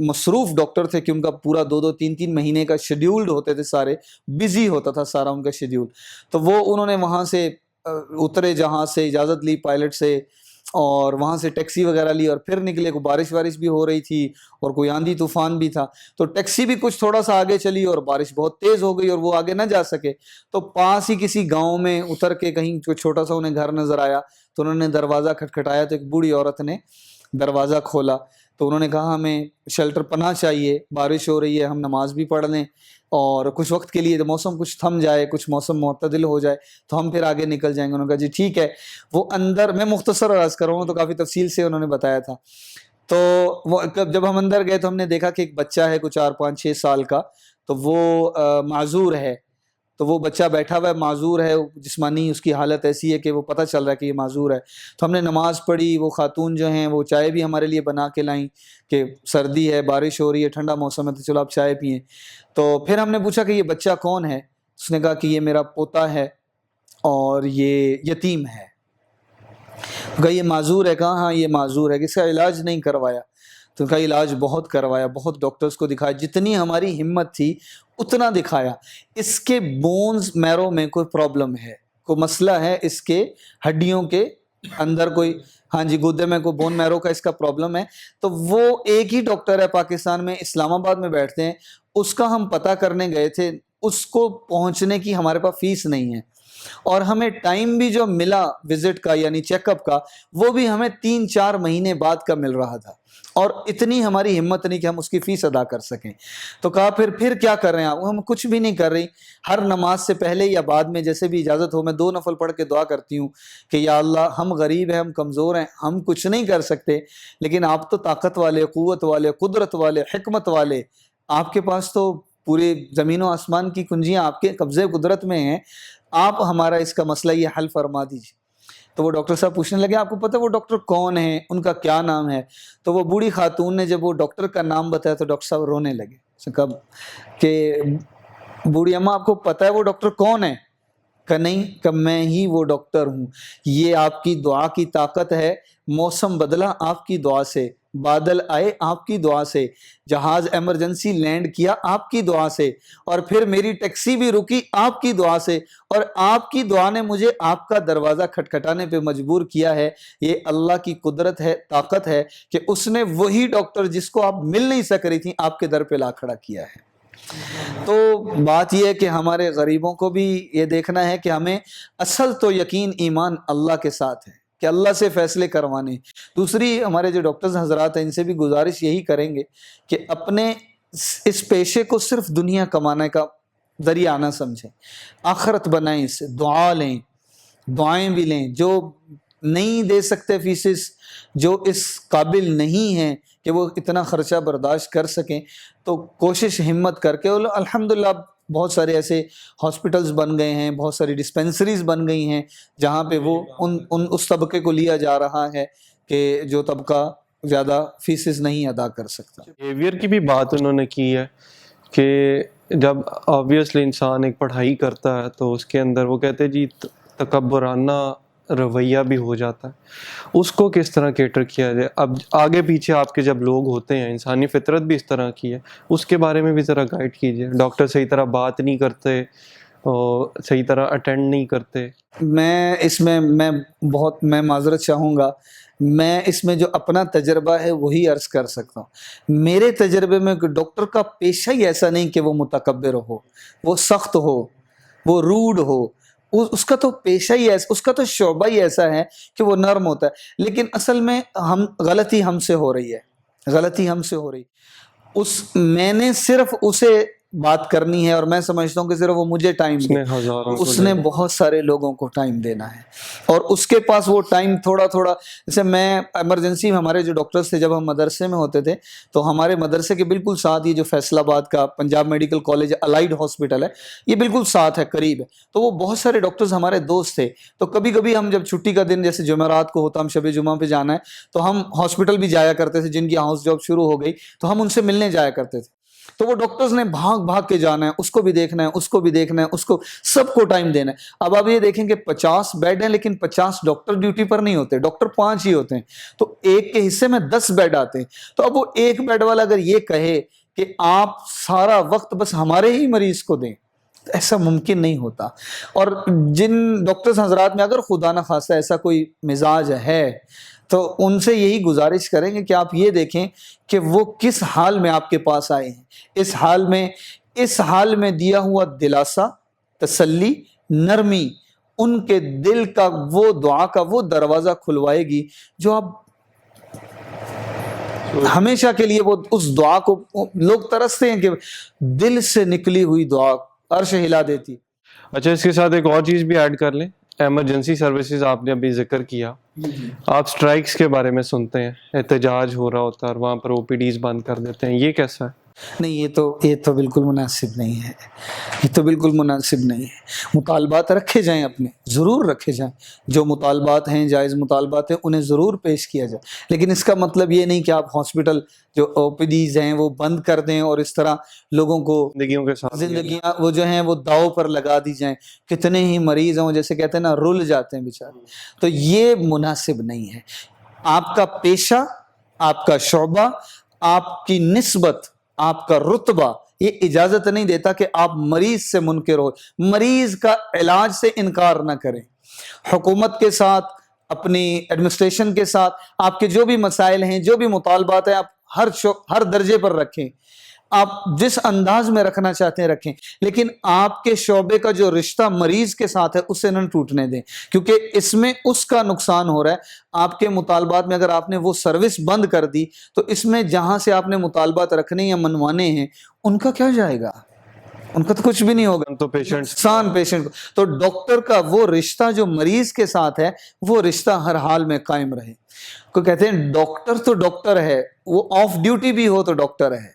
مصروف ڈاکٹر تھے کہ ان کا پورا 2-3 مہینے کا شیڈیولڈ ہوتے تھے، سارے بزی ہوتا تھا سارا ان کا شیڈیول۔ تو وہ انہوں نے وہاں سے اترے، جہاز سے اجازت لی پائلٹ سے، اور وہاں سے ٹیکسی وغیرہ لی اور پھر نکلے۔ کو بارش بھی ہو رہی تھی اور کوئی آندھی طوفان بھی تھا، تو ٹیکسی بھی کچھ تھوڑا سا آگے چلی اور بارش بہت تیز ہو گئی اور وہ آگے نہ جا سکے، تو پاس ہی کسی گاؤں میں اتر کے کہیں کوئی چھوٹا سا انہیں گھر نظر آیا، تو انہوں نے دروازہ کھٹکھٹایا، تو ایک بوڑھی عورت نے دروازہ کھولا، تو انہوں نے کہا ہمیں شیلٹر پناہ چاہیے، بارش ہو رہی ہے، ہم نماز بھی پڑھ لیں اور کچھ وقت کے لیے موسم کچھ تھم جائے، کچھ موسم معتدل ہو جائے تو ہم پھر آگے نکل جائیں گے۔ انہوں نے کہا جی ٹھیک ہے۔ وہ اندر، میں مختصر عرض کروں گا، تو کافی تفصیل سے انہوں نے بتایا تھا، تو وہ جب ہم اندر گئے تو ہم نے دیکھا کہ ایک بچہ ہے کچھ 4-5-6 سال کا، تو وہ معذور ہے، تو وہ بچہ بیٹھا ہوا ہے، معذور ہے، جسمانی اس کی حالت ایسی ہے کہ وہ پتہ چل رہا ہے کہ یہ معذور ہے۔ تو ہم نے نماز پڑھی، وہ خاتون جو ہیں وہ چائے بھی ہمارے لیے بنا کے لائیں کہ سردی ہے، بارش ہو رہی ہے، ٹھنڈا موسم ہے، تو چلو آپ چائے پئیں۔ تو پھر ہم نے پوچھا کہ یہ بچہ کون ہے، اس نے کہا کہ یہ میرا پوتا ہے اور یہ یتیم ہے. کہا یہ معذور ہے؟ کہا ہاں یہ معذور ہے. کہ اس کا علاج نہیں کروایا؟ تو کہا علاج بہت کروایا, بہت ڈاکٹرز کو دکھایا, جتنی ہماری ہمت تھی اتنا دکھایا. اس کے بونز میرو میں کوئی پرابلم ہے, کوئی مسئلہ ہے اس کے ہڈیوں کے اندر, کوئی ہاں جی گردے میں کوئی بون میرو کا اس کا پرابلم ہے. تو وہ ایک ہی ڈاکٹر ہے پاکستان میں, اسلام آباد میں بیٹھتے ہیں, اس کا ہم پتہ کرنے گئے تھے. اس کو پہنچنے کی ہمارے پاس فیس نہیں ہے, اور ہمیں ٹائم بھی جو ملا وزٹ کا یعنی چیک اپ کا وہ بھی ہمیں 3-4 مہینے بعد کا مل رہا تھا, اور اتنی ہماری ہمت نہیں کہ ہم اس کی فیس ادا کر سکیں. تو کہا پھر کیا کر رہے ہیں آپ؟ ہم کچھ بھی نہیں کر رہی, ہر نماز سے پہلے یا بعد میں جیسے بھی اجازت ہو میں 2 نفل پڑھ کے دعا کرتی ہوں کہ یا اللہ ہم غریب ہیں, ہم کمزور ہیں, ہم کچھ نہیں کر سکتے, لیکن آپ تو طاقت والے, قوت والے, قدرت والے, حکمت والے, آپ کے پاس تو پورے زمین و آسمان کی کنجیاں آپ کے قبضے قدرت میں ہیں, آپ ہمارا اس کا مسئلہ یہ حل فرما دیجیے. تو وہ ڈاکٹر صاحب پوچھنے لگے آپ کو پتہ ہے وہ ڈاکٹر کون ہیں, ان کا کیا نام ہے؟ تو وہ بوڑھی خاتون نے جب وہ ڈاکٹر کا نام بتایا تو ڈاکٹر صاحب رونے لگے. کب کہ بوڑھی اماں آپ کو پتہ ہے وہ ڈاکٹر کون ہے؟ کہ نہیں, کہ میں ہی وہ ڈاکٹر ہوں. یہ آپ کی دعا کی طاقت ہے, موسم بدلا آپ کی دعا سے, بادل آئے آپ کی دعا سے, جہاز ایمرجنسی لینڈ کیا آپ کی دعا سے, اور پھر میری ٹیکسی بھی رکی آپ کی دعا سے, اور آپ کی دعا نے مجھے آپ کا دروازہ کھٹکھٹانے پہ مجبور کیا ہے. یہ اللہ کی قدرت ہے, طاقت ہے کہ اس نے وہی ڈاکٹر جس کو آپ مل نہیں سک رہی تھیں آپ کے در پہ لا کھڑا کیا ہے. تو بات یہ ہے کہ ہمارے غریبوں کو بھی یہ دیکھنا ہے کہ ہمیں اصل تو یقین ایمان اللہ کے ساتھ ہے کہ اللہ سے فیصلے کروانے. دوسری ہمارے جو ڈاکٹرز حضرات ہیں ان سے بھی گزارش یہی کریں گے کہ اپنے اس پیشے کو صرف دنیا کمانے کا ذریعہ نہ سمجھیں, آخرت بنائیں, اس سے دعا لیں, دعائیں بھی لیں. جو نہیں دے سکتے فیسز, جو اس قابل نہیں ہیں کہ وہ اتنا خرچہ برداشت کر سکیں, تو کوشش ہمت کر کے, الحمدللہ بہت سارے ایسے ہاسپٹلز بن گئے ہیں, بہت ساری ڈسپینسریز بن گئی ہیں جہاں پہ وہ اس طبقے کو لیا جا رہا ہے کہ جو طبقہ زیادہ فیسز نہیں ادا کر سکتا. بیہیویئر کی بھی بات انہوں نے کی ہے کہ جب آبویسلی انسان ایک پڑھائی کرتا ہے تو اس کے اندر وہ کہتے ہیں جی تکبرانہ رویہ بھی ہو جاتا ہے, اس کو کس طرح کیٹر کیا جائے؟ اب آگے پیچھے آپ کے جب لوگ ہوتے ہیں, انسانی فطرت بھی اس طرح کی ہے, اس کے بارے میں بھی ذرا گائیڈ کیجیے. ڈاکٹر صحیح طرح بات نہیں کرتے اور صحیح طرح اٹینڈ نہیں کرتے. میں اس میں میں معذرت چاہوں گا, میں اس میں جو اپنا تجربہ ہے وہی عرض کر سکتا ہوں. میرے تجربے میں ڈاکٹر کا پیشہ ہی ایسا نہیں کہ وہ متکبر ہو, وہ سخت ہو, وہ روڈ ہو, اس کا تو پیشہ ہی ایسا, اس کا تو شعبہ ہی ایسا ہے کہ وہ نرم ہوتا ہے. لیکن اصل میں غلطی ہم سے ہو رہی ہے, میں نے صرف اسے بات کرنی ہے, اور میں سمجھتا ہوں کہ صرف وہ مجھے ٹائم دے, اس نے بہت سارے لوگوں کو ٹائم دینا ہے, اور اس کے پاس وہ ٹائم تھوڑا تھوڑا. جیسے میں ایمرجنسی میں ہمارے جو ڈاکٹرز تھے جب ہم مدرسے میں ہوتے تھے تو ہمارے مدرسے کے بالکل ساتھ یہ جو فیصل آباد کا Punjab medical college allied hospital ہے یہ بالکل ساتھ ہے, قریب ہے. تو وہ بہت سارے ڈاکٹرز ہمارے دوست تھے, تو کبھی کبھی ہم جب چھٹی کا دن جیسے جمعرات کو ہوتا, ہم شب جمعہ پہ جانا ہے تو ہم ہاسپٹل بھی جایا کرتے تھے. جن کی ہاؤس جاب شروع ہو گئی تو ہم ان سے ملنے جایا کرتے تھے. تو وہ ڈاکٹرز نے بھاگ کے جانا ہے, اس کو بھی دیکھنا ہے, اس کو بھی دیکھنا ہے, اس کو سب کو ٹائم دینا ہے. اب آپ یہ دیکھیں کہ 50 بیڈ ہیں لیکن 50 ڈاکٹر ڈیوٹی پر نہیں ہوتے, ڈاکٹر 5 ہی ہوتے ہیں, تو ایک کے حصے میں 10 بیڈ آتے ہیں. تو اب وہ ایک بیڈ والا اگر یہ کہے کہ آپ سارا وقت بس ہمارے ہی مریض کو دیں, ایسا ممکن نہیں ہوتا. اور جن ڈاکٹرز حضرات میں اگر خدا نہ خواستہ ایسا کوئی مزاج ہے تو ان سے یہی گزارش کریں گے کہ آپ یہ دیکھیں کہ وہ کس حال میں آپ کے پاس آئے ہیں. اس حال میں دیا ہوا دلاسا, تسلی, نرمی ان کے دل کا وہ دعا کا وہ دروازہ کھلوائے گی جو آپ ہمیشہ کے لیے, وہ اس دعا کو لوگ ترستے ہیں کہ دل سے نکلی ہوئی دعا عرش ہلا دیتی. اچھا, اس کے ساتھ ایک اور چیز بھی ایڈ کر لیں, ایمرجنسی سروسز آپ نے ابھی ذکر کیا, آپ سٹرائکس کے بارے میں سنتے ہیں, احتجاج ہو رہا ہوتا ہے اور وہاں پر او پی ڈیز بند کر دیتے ہیں, یہ کیسا ہے؟ نہیں، یہ تو بالکل مناسب نہیں ہے، یہ تو بالکل مناسب نہیں ہے۔ مطالبات رکھے جائیں، اپنے ضرور رکھے جائیں، جو مطالبات ہیں جائز مطالبات ہیں انہیں ضرور پیش کیا جائے، لیکن اس کا مطلب یہ نہیں کہ آپ ہاسپٹل جو او پی ڈیز ہیں وہ بند کر دیں اور اس طرح لوگوں کو زندگیوں کے ساتھ زندگیاں وہ جو ہیں وہ داؤ پر لگا دی جائیں۔ کتنے ہی مریض ہیں جیسے کہتے ہیں نا، رل جاتے ہیں بیچارے، تو یہ مناسب نہیں ہے۔ آپ کا پیشہ، آپ کا شعبہ، آپ کی نسبت، آپ کا رتبہ یہ اجازت نہیں دیتا کہ آپ مریض سے منکر ہو، مریض کا علاج سے انکار نہ کریں۔ حکومت کے ساتھ، اپنی ایڈمنسٹریشن کے ساتھ آپ کے جو بھی مسائل ہیں، جو بھی مطالبات ہیں، آپ ہر درجے پر رکھیں، آپ جس انداز میں رکھنا چاہتے ہیں رکھیں، لیکن آپ کے شعبے کا جو رشتہ مریض کے ساتھ ہے اسے نہ ٹوٹنے دیں، کیونکہ اس میں اس کا نقصان ہو رہا ہے۔ آپ کے مطالبات میں اگر آپ نے وہ سروس بند کر دی تو اس میں جہاں سے آپ نے مطالبات رکھنے یا منوانے ہیں ان کا کیا جائے گا؟ ان کا تو کچھ بھی نہیں ہوگا، تو پیشنٹ نقصان پیشنٹ کو۔ تو ڈاکٹر کا وہ رشتہ جو مریض کے ساتھ ہے وہ رشتہ ہر حال میں قائم رہے۔ کوئی کہتے ہیں ڈاکٹر تو ڈاکٹر ہے، وہ آف ڈیوٹی بھی ہو تو ڈاکٹر ہے،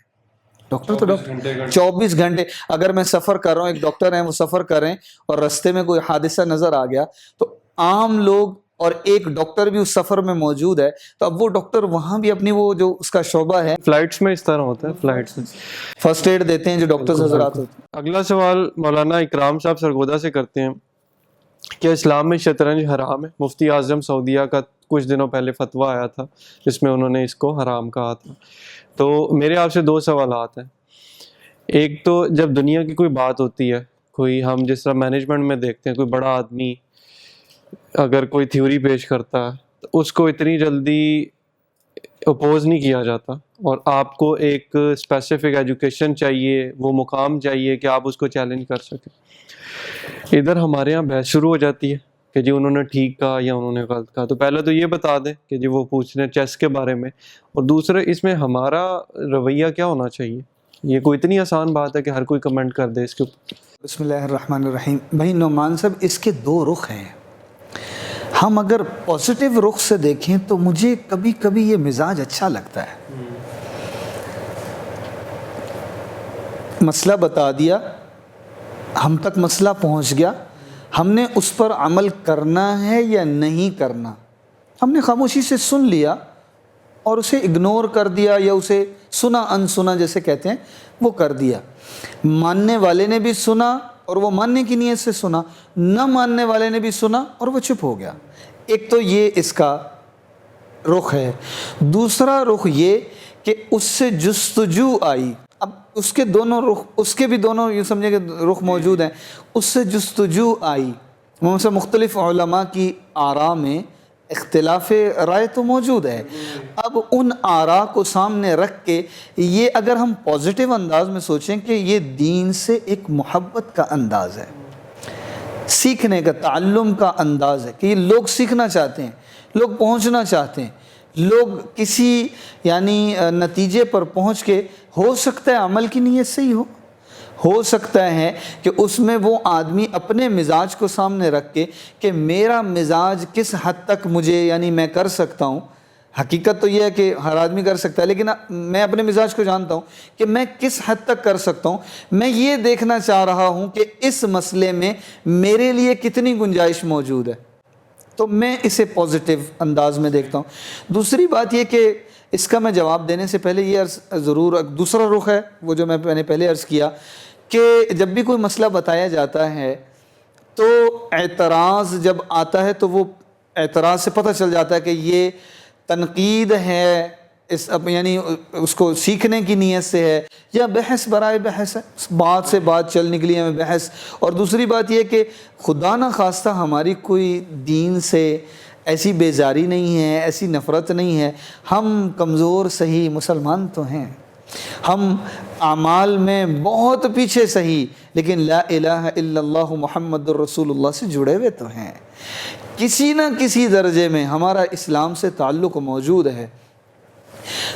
ڈاکٹر تو ڈاکٹر 24 گھنٹے۔ اگر میں سفر کر رہا ہوں، ایک ڈاکٹر ہیں وہ سفر کر رہے ہیں اور رستے میں کوئی حادثہ نظر آ گیا تو عام لوگ اور ایک ڈاکٹر بھی اس سفر میں موجود ہے، تو اب وہ ڈاکٹر وہاں بھی اپنی وہ جو اس کا شعبہ ہے، فلائٹس میں اس طرح ہوتا ہے، فلائٹس میں فرسٹ ایڈ دیتے ہیں جو ڈاکٹرز حضرات ہوتے ہیں۔ اگلا سوال مولانا اکرام صاحب سرگودا سے کرتے ہیں کہ اسلام میں شطرنج حرام ہے؟ مفتی اعظم سعودیہ کا کچھ دنوں پہلے فتویٰ آیا تھا جس میں انہوں نے اس کو حرام کہا تھا۔ تو میرے آپ سے 2 سوالات ہیں۔ ایک تو جب دنیا کی کوئی بات ہوتی ہے، کوئی ہم جس طرح مینجمنٹ میں دیکھتے ہیں، کوئی بڑا آدمی اگر کوئی تھیوری پیش کرتا ہے تو اس کو اتنی جلدی اپوز نہیں کیا جاتا، اور آپ کو ایک اسپیسیفک ایجوکیشن چاہیے، وہ مقام چاہیے کہ آپ اس کو چیلنج کر سکیں۔ ادھر ہمارے ہاں بحث شروع ہو جاتی ہے کہ جی انہوں نے ٹھیک کہا یا انہوں نے غلط کہا۔ تو پہلے تو یہ بتا دیں کہ جی وہ پوچھ رہے ہیں چیس کے بارے میں، اور دوسرا اس میں ہمارا رویہ کیا ہونا چاہیے؟ یہ کوئی اتنی آسان بات ہے کہ ہر کوئی کمنٹ کر دے اس کے اوپر؟ بسم اللہ الرحمن الرحیم۔ بھائی نعمان صاحب، اس کے 2 رخ ہیں۔ ہم اگر پازیٹیو رخ سے دیکھیں تو مجھے کبھی کبھی یہ مزاج اچھا لگتا ہے۔ مسئلہ بتا دیا، ہم تک مسئلہ پہنچ گیا، ہم نے اس پر عمل کرنا ہے یا نہیں کرنا، ہم نے خاموشی سے سن لیا اور اسے اگنور کر دیا یا اسے سنا انسنا جیسے کہتے ہیں وہ کر دیا۔ ماننے والے نے بھی سنا اور وہ ماننے کی نیت سے سنا، نہ ماننے والے نے بھی سنا اور وہ چپ ہو گیا۔ ایک تو یہ اس کا رخ ہے۔ دوسرا رخ یہ کہ اس سے جستجو آئی۔ اب اس کے دونوں رخ، اس کے بھی دونوں یہ سمجھے کہ رخ موجود ہیں۔ اس سے جستجو آئی، مختلف علماء کی آراء میں اختلاف رائے تو موجود ہے۔ اب ان آراء کو سامنے رکھ کے یہ اگر ہم پازیٹیو انداز میں سوچیں کہ یہ دین سے ایک محبت کا انداز ہے، سیکھنے کا، تعلم کا انداز ہے کہ یہ لوگ سیکھنا چاہتے ہیں، لوگ پہنچنا چاہتے ہیں، لوگ کسی یعنی نتیجے پر پہنچ کے، ہو سکتا ہے عمل کی نیت سے ہی ہو سکتا ہے کہ اس میں وہ آدمی اپنے مزاج کو سامنے رکھ کے کہ میرا مزاج کس حد تک مجھے یعنی میں کر سکتا ہوں۔ حقیقت تو یہ ہے کہ ہر آدمی کر سکتا ہے، لیکن میں اپنے مزاج کو جانتا ہوں کہ میں کس حد تک کر سکتا ہوں۔ میں یہ دیکھنا چاہ رہا ہوں کہ اس مسئلے میں میرے لیے کتنی گنجائش موجود ہے، تو میں اسے پازیٹیو انداز میں دیکھتا ہوں۔ دوسری بات یہ کہ اس کا میں جواب دینے سے پہلے یہ عرض ضرور، دوسرا رخ ہے وہ جو میں نے پہلے عرض کیا کہ جب بھی کوئی مسئلہ بتایا جاتا ہے تو اعتراض جب آتا ہے تو وہ اعتراض سے پتہ چل جاتا ہے کہ یہ تنقید ہے، یعنی اس کو سیکھنے کی نیت سے ہے یا بحث برائے بحث ہے، بات سے بات چل نکلی ہے بحث۔ اور دوسری بات یہ کہ خدا نہ خواستہ ہماری کوئی دین سے ایسی بیزاری نہیں ہے، ایسی نفرت نہیں ہے، ہم کمزور صحیح مسلمان تو ہیں، ہم اعمال میں بہت پیچھے صحیح، لیکن لا الہ الا اللہ محمد الرسول اللہ سے جڑے ہوئے تو ہیں، کسی نہ کسی درجے میں ہمارا اسلام سے تعلق موجود ہے۔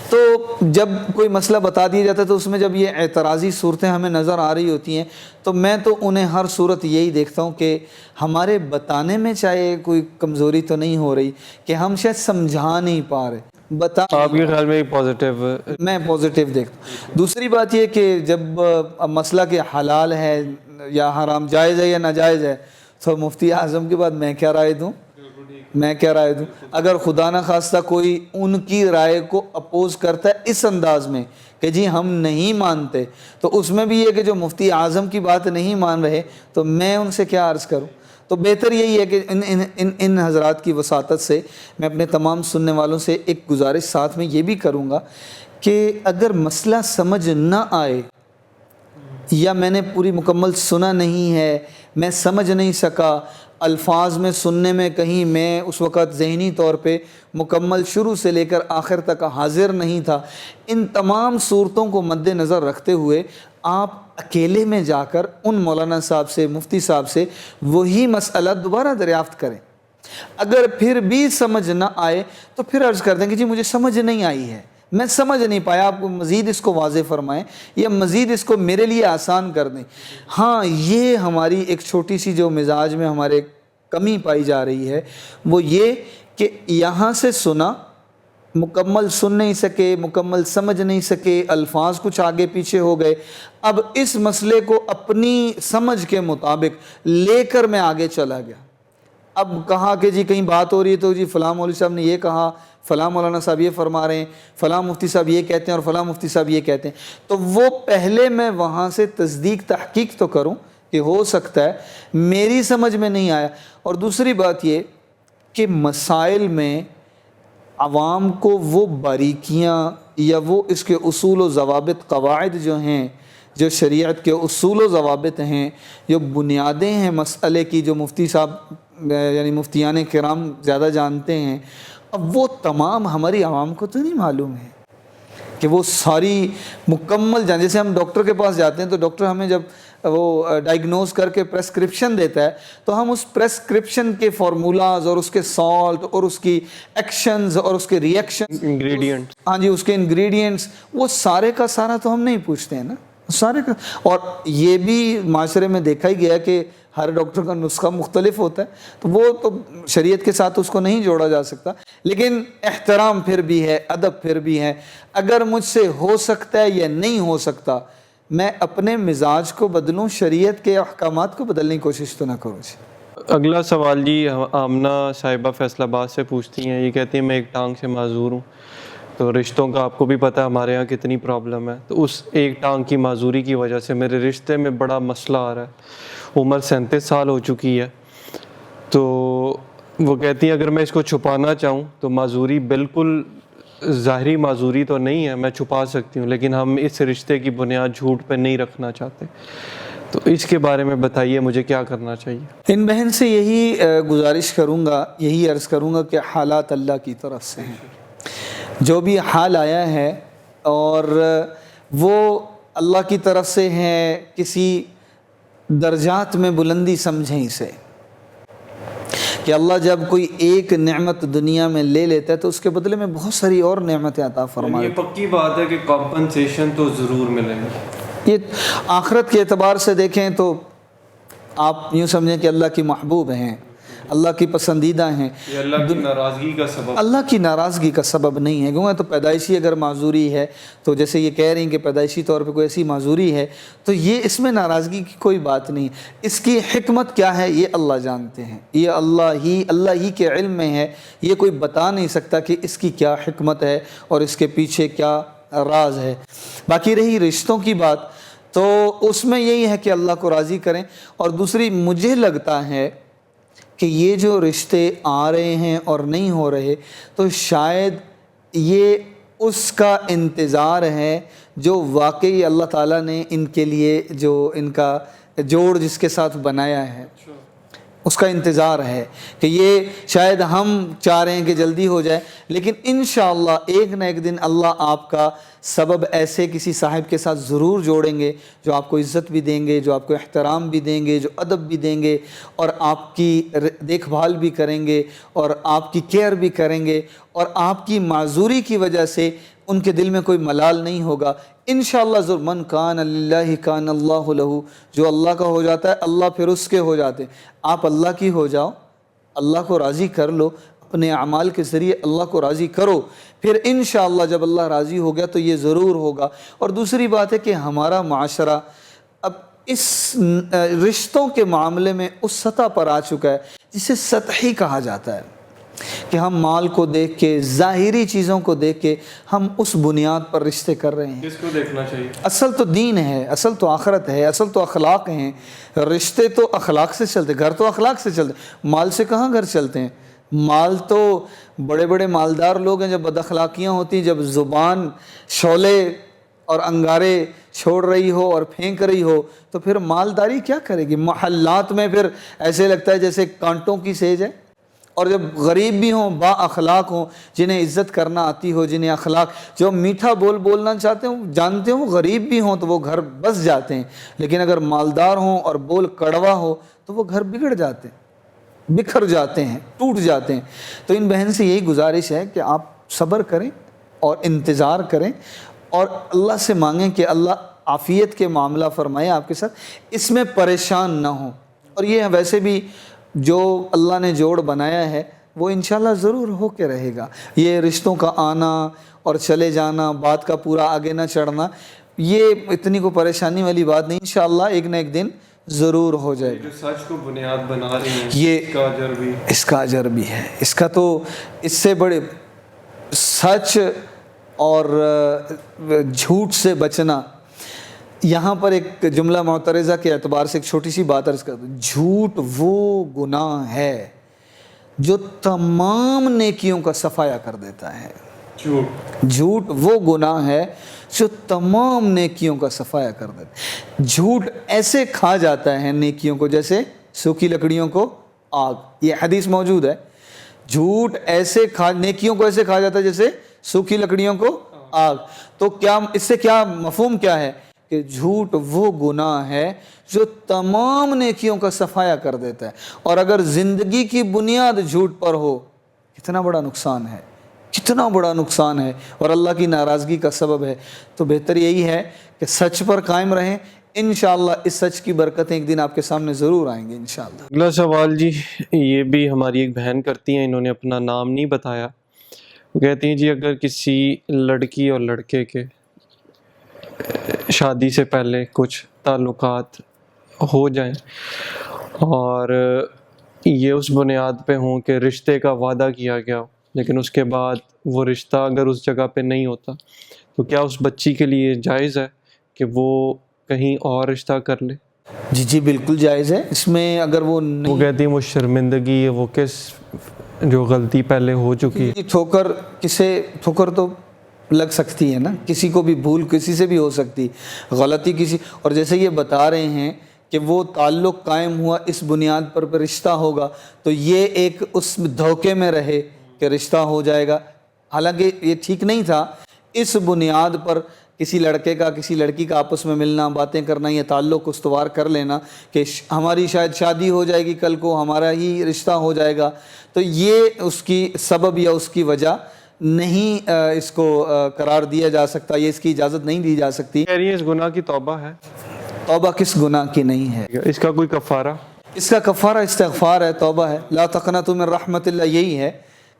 تو جب کوئی مسئلہ بتا دیا جاتا ہے تو اس میں جب یہ اعتراضی صورتیں ہمیں نظر آ رہی ہوتی ہیں تو میں تو انہیں ہر صورت یہی دیکھتا ہوں کہ ہمارے بتانے میں چاہے کوئی کمزوری تو نہیں ہو رہی کہ ہم شاید سمجھا نہیں پا رہے، بتا آپ کے خیال میں پازیٹیو؟ میں پازیٹیو دیکھتا ہوں۔ دوسری بات یہ کہ جب اب مسئلہ کہ حلال ہے یا حرام، جائز ہے یا ناجائز ہے، تو مفتی اعظم کے بعد میں کیا رائے دوں؟ اگر خدا نہ خواستہ کوئی ان کی رائے کو اپوز کرتا ہے اس انداز میں کہ جی ہم نہیں مانتے، تو اس میں بھی یہ کہ جو مفتی اعظم کی بات نہیں مان رہے تو میں ان سے کیا عرض کروں؟ تو بہتر یہی ہے کہ ان حضرات کی وساطت سے میں اپنے تمام سننے والوں سے ایک گزارش ساتھ میں یہ بھی کروں گا کہ اگر مسئلہ سمجھ نہ آئے یا میں نے پوری مکمل سنا نہیں ہے، میں سمجھ نہیں سکا، الفاظ میں سننے میں کہیں میں اس وقت ذہنی طور پہ مکمل شروع سے لے کر آخر تک حاضر نہیں تھا، ان تمام صورتوں کو مد نظر رکھتے ہوئے آپ اکیلے میں جا کر ان مولانا صاحب سے، مفتی صاحب سے وہی مسئلہ دوبارہ دریافت کریں۔ اگر پھر بھی سمجھ نہ آئے تو پھر عرض کر دیں کہ جی مجھے سمجھ نہیں آئی ہے، میں سمجھ نہیں پایا، آپ کو مزید اس کو واضح فرمائیں یا مزید اس کو میرے لیے آسان کر دیں۔ ہاں، یہ ہماری ایک چھوٹی سی جو مزاج میں ہمارے کمی پائی جا رہی ہے وہ یہ کہ یہاں سے سنا، مکمل سن نہیں سکے، مکمل سمجھ نہیں سکے، الفاظ کچھ آگے پیچھے ہو گئے، اب اس مسئلے کو اپنی سمجھ کے مطابق لے کر میں آگے چلا گیا۔ اب کہا کہ جی کہیں بات ہو رہی ہے تو جی فلاں مولوی صاحب نے یہ کہا، فلاں مولانا صاحب یہ فرما رہے ہیں، فلاں مفتی صاحب یہ کہتے ہیں اور فلاں مفتی صاحب یہ کہتے ہیں، تو وہ پہلے میں وہاں سے تصدیق تحقیق تو کروں کہ ہو سکتا ہے میری سمجھ میں نہیں آیا۔ اور دوسری بات یہ کہ مسائل میں عوام کو وہ باریکیاں یا وہ اس کے اصول و ضوابط، قواعد جو ہیں، جو شریعت کے اصول و ضوابط ہیں، جو بنیادیں ہیں مسئلے کی، جو مفتی صاحب یعنی مفتیان کرام زیادہ جانتے ہیں، اب وہ تمام ہماری عوام کو تو نہیں معلوم ہے کہ وہ ساری مکمل جان۔ جیسے ہم ڈاکٹر کے پاس جاتے ہیں تو ڈاکٹر ہمیں جب وہ ڈائگنوز کر کے پریسکرپشن دیتا ہے تو ہم اس پریسکرپشن کے فارمولاز اور اس کے سالٹ اور اس کی ایکشنز اور اس کے ریئیکشن، انگریڈینٹ، ہاں جی، اس کے انگریڈینٹس، وہ سارے کا سارا تو ہم نہیں پوچھتے ہیں نا، سارے کا۔ اور یہ بھی معاشرے میں دیکھا ہی گیا کہ ہر ڈاکٹر کا نسخہ مختلف ہوتا ہے، تو وہ تو شریعت کے ساتھ اس کو نہیں جوڑا جا سکتا، لیکن احترام پھر بھی ہے، ادب پھر بھی ہے۔ اگر مجھ سے ہو سکتا ہے یا نہیں ہو سکتا، میں اپنے مزاج کو بدلوں، شریعت کے احکامات کو بدلنے کی کوشش تو نہ کروں۔ اگلا سوال جی آمنہ صاحبہ فیصل آباد سے پوچھتی ہیں، یہ کہتی ہیں میں ایک ٹانگ سے معذور ہوں، تو رشتوں کا آپ کو بھی پتہ ہے ہمارے یہاں کتنی پرابلم ہے، تو اس ایک ٹانگ کی معذوری کی وجہ سے میرے رشتے میں بڑا مسئلہ آ رہا ہے، عمر 37 سال ہو چکی ہے، تو وہ کہتی ہیں اگر میں اس کو چھپانا چاہوں تو معذوری بالکل ظاہری معذوری تو نہیں ہے، میں چھپا سکتی ہوں، لیکن ہم اس رشتے کی بنیاد جھوٹ پہ نہیں رکھنا چاہتے، تو اس کے بارے میں بتائیے مجھے کیا کرنا چاہیے؟ ان بہن سے یہی گزارش کروں گا، یہی عرض کروں گا کہ حالات اللہ کی طرف سے ہیں، جو بھی حال آیا ہے اور وہ اللہ کی طرف سے ہے، کسی درجات میں بلندی سمجھیں اسے، کہ اللہ جب کوئی ایک نعمت دنیا میں لے لیتا ہے تو اس کے بدلے میں بہت ساری اور نعمتیں عطا فرما یہ دیتا ہے۔ پکی بات ہے کہ کمپنسیشن تو ضرور ملے گا۔ یہ آخرت کے اعتبار سے دیکھیں تو آپ یوں سمجھیں کہ اللہ کی محبوب ہیں، اللہ کی پسندیدہ ہیں، یہ اللہ کی ناراضگی کا سبب، اللہ کی ناراضگی کا سبب نہیں ہے، کیونکہ تو پیدائشی اگر معذوری ہے تو جیسے یہ کہہ رہی ہیں کہ پیدائشی طور پہ کوئی ایسی معذوری ہے تو یہ اس میں ناراضگی کی کوئی بات نہیں، اس کی حکمت کیا ہے یہ اللہ جانتے ہیں، یہ اللہ ہی کے علم میں ہے، یہ کوئی بتا نہیں سکتا کہ اس کی کیا حکمت ہے اور اس کے پیچھے کیا راز ہے۔ باقی رہی رشتوں کی بات تو اس میں یہی ہے کہ اللہ کو راضی کریں، اور دوسری مجھے لگتا ہے کہ یہ جو رشتے آ رہے ہیں اور نہیں ہو رہے تو شاید یہ اس کا انتظار ہے جو واقعی اللہ تعالیٰ نے ان کے لیے جو ان کا جوڑ جس کے ساتھ بنایا ہے اس کا انتظار ہے، کہ یہ شاید ہم چاہ رہے ہیں کہ جلدی ہو جائے، لیکن انشاءاللہ ایک نہ ایک دن اللہ آپ کا سبب ایسے کسی صاحب کے ساتھ ضرور جوڑیں گے جو آپ کو عزت بھی دیں گے، جو آپ کو احترام بھی دیں گے، جو ادب بھی دیں گے، اور آپ کی دیکھ بھال بھی کریں گے اور آپ کی کیئر بھی کریں گے، اور آپ کی معذوری کی وجہ سے ان کے دل میں کوئی ملال نہیں ہوگا انشاءاللہ۔ ضرور من کان للہ کان اللہ لہ، جو اللہ کا ہو جاتا ہے اللہ پھر اس کے ہو جاتے ہیں۔ آپ اللہ کی ہو جاؤ، اللہ کو راضی کر لو، اپنے اعمال کے ذریعے اللہ کو راضی کرو، پھر انشاءاللہ جب اللہ راضی ہو گیا تو یہ ضرور ہوگا۔ اور دوسری بات ہے کہ ہمارا معاشرہ اب اس رشتوں کے معاملے میں اس سطح پر آ چکا ہے جسے سطحی کہا جاتا ہے، کہ ہم مال کو دیکھ کے، ظاہری چیزوں کو دیکھ کے ہم اس بنیاد پر رشتے کر رہے ہیں۔ کس کو دیکھنا چاہیے؟ اصل تو دین ہے، اصل تو آخرت ہے، اصل تو اخلاق ہیں۔ رشتے تو اخلاق سے چلتے، گھر تو اخلاق سے چلتے، مال سے کہاں گھر چلتے ہیں؟ مال تو بڑے بڑے مالدار لوگ ہیں، جب بد اخلاقیاں ہوتی ہیں، جب زبان شعلے اور انگارے چھوڑ رہی ہو اور پھینک رہی ہو تو پھر مالداری کیا کرے گی؟ محلات میں پھر ایسے لگتا ہے جیسے کانٹوں کی سیج ہے۔ اور جب غریب بھی ہوں، با اخلاق ہوں، جنہیں عزت کرنا آتی ہو، جنہیں اخلاق، جو میٹھا بولنا چاہتے ہوں، جانتے ہوں، غریب بھی ہوں تو وہ گھر بس جاتے ہیں، لیکن اگر مالدار ہوں اور بول کڑوا ہو تو وہ گھر بگڑ جاتے ہیں، بکھر جاتے ہیں، ٹوٹ جاتے ہیں۔ تو ان بہن سے یہی گزارش ہے کہ آپ صبر کریں اور انتظار کریں اور اللہ سے مانگیں کہ اللہ عافیت کے معاملہ فرمائے آپ کے ساتھ، اس میں پریشان نہ ہوں۔ اور یہ ویسے بھی جو اللہ نے جوڑ بنایا ہے وہ انشاءاللہ ضرور ہو کے رہے گا۔ یہ رشتوں کا آنا اور چلے جانا، بات کا پورا آگے نہ چڑھنا، یہ اتنی کو پریشانی والی بات نہیں، انشاءاللہ ایک نہ ایک دن ضرور ہو جائے گا۔ جو سچ کو بنیاد بنا رہی ہیں یہ اس کا اجر بھی، اس کا اجر بھی ہے، اس کا تو اس سے بڑے سچ اور جھوٹ سے بچنا۔ یہاں پر ایک جملہ معترضہ کے اعتبار سے ایک چھوٹی سی بات عرض کر دوں، جھوٹ وہ گناہ ہے جو تمام نیکیوں کا صفایا کر دیتا ہے۔ جھوٹ وہ گناہ ہے جو تمام نیکیوں کا صفایا کر دیتا ہے۔ جھوٹ ایسے کھا جاتا ہے نیکیوں کو جیسے سوکھی لکڑیوں کو آگ، یہ حدیث موجود ہے۔ جھوٹ ایسے نیکیوں کو ایسے کھا جاتا ہے جیسے سوکھی لکڑیوں کو آگ۔ تو کیا اس سے کیا مفہوم کیا ہے؟ کہ جھوٹ وہ گناہ ہے جو تمام نیکیوں کا صفایا کر دیتا ہے، اور اگر زندگی کی بنیاد جھوٹ پر ہو کتنا بڑا نقصان ہے، کتنا بڑا نقصان ہے اور اللہ کی ناراضگی کا سبب ہے۔ تو بہتر یہی ہے کہ سچ پر قائم رہیں، انشاءاللہ اس سچ کی برکتیں ایک دن آپ کے سامنے ضرور آئیں گے انشاءاللہ۔ اگلا سوال جی، یہ بھی ہماری ایک بہن کرتی ہیں، انہوں نے اپنا نام نہیں بتایا۔ وہ کہتی ہیں جی اگر کسی لڑکی اور لڑکے کے شادی سے پہلے کچھ تعلقات ہو جائیں اور یہ اس بنیاد پہ ہوں کہ رشتے کا وعدہ کیا گیا ہو، لیکن اس کے بعد وہ رشتہ اگر اس جگہ پہ نہیں ہوتا تو کیا اس بچی کے لیے جائز ہے کہ وہ کہیں اور رشتہ کر لے؟ جی بالکل جائز ہے، اس میں اگر وہ وہ کہتی ہیں وہ شرمندگی ہے، وہ کس جو غلطی پہلے ہو چکی ہے۔ ٹھوکر تو لگ سکتی ہے نا، کسی کو بھی بھول کسی سے بھی ہو سکتی، غلطی کسی، اور جیسے یہ بتا رہے ہیں کہ وہ تعلق قائم ہوا اس بنیاد پر رشتہ ہوگا، تو یہ ایک اس دھوکے میں رہے کہ رشتہ ہو جائے گا، حالانکہ یہ ٹھیک نہیں تھا۔ اس بنیاد پر کسی لڑکے کا کسی لڑکی کا آپس میں ملنا، باتیں کرنا، یہ تعلق استوار کر لینا کہ ہماری شاید شادی ہو جائے گی کل کو، ہمارا ہی رشتہ ہو جائے گا، تو یہ اس کی سبب یا اس کی وجہ نہیں اس کو قرار دیا جا سکتا، یہ اس کی اجازت نہیں دی جا سکتی۔ کہہ رہی ہیں اس گناہ کی توبہ ہے، توبہ کس گناہ کی نہیں ہے؟ اس کا کوئی کفارہ؟ اس کا کفارہ استغفار ہے، توبہ ہے۔ لا تقنطوا من رحمت اللہ، یہی ہے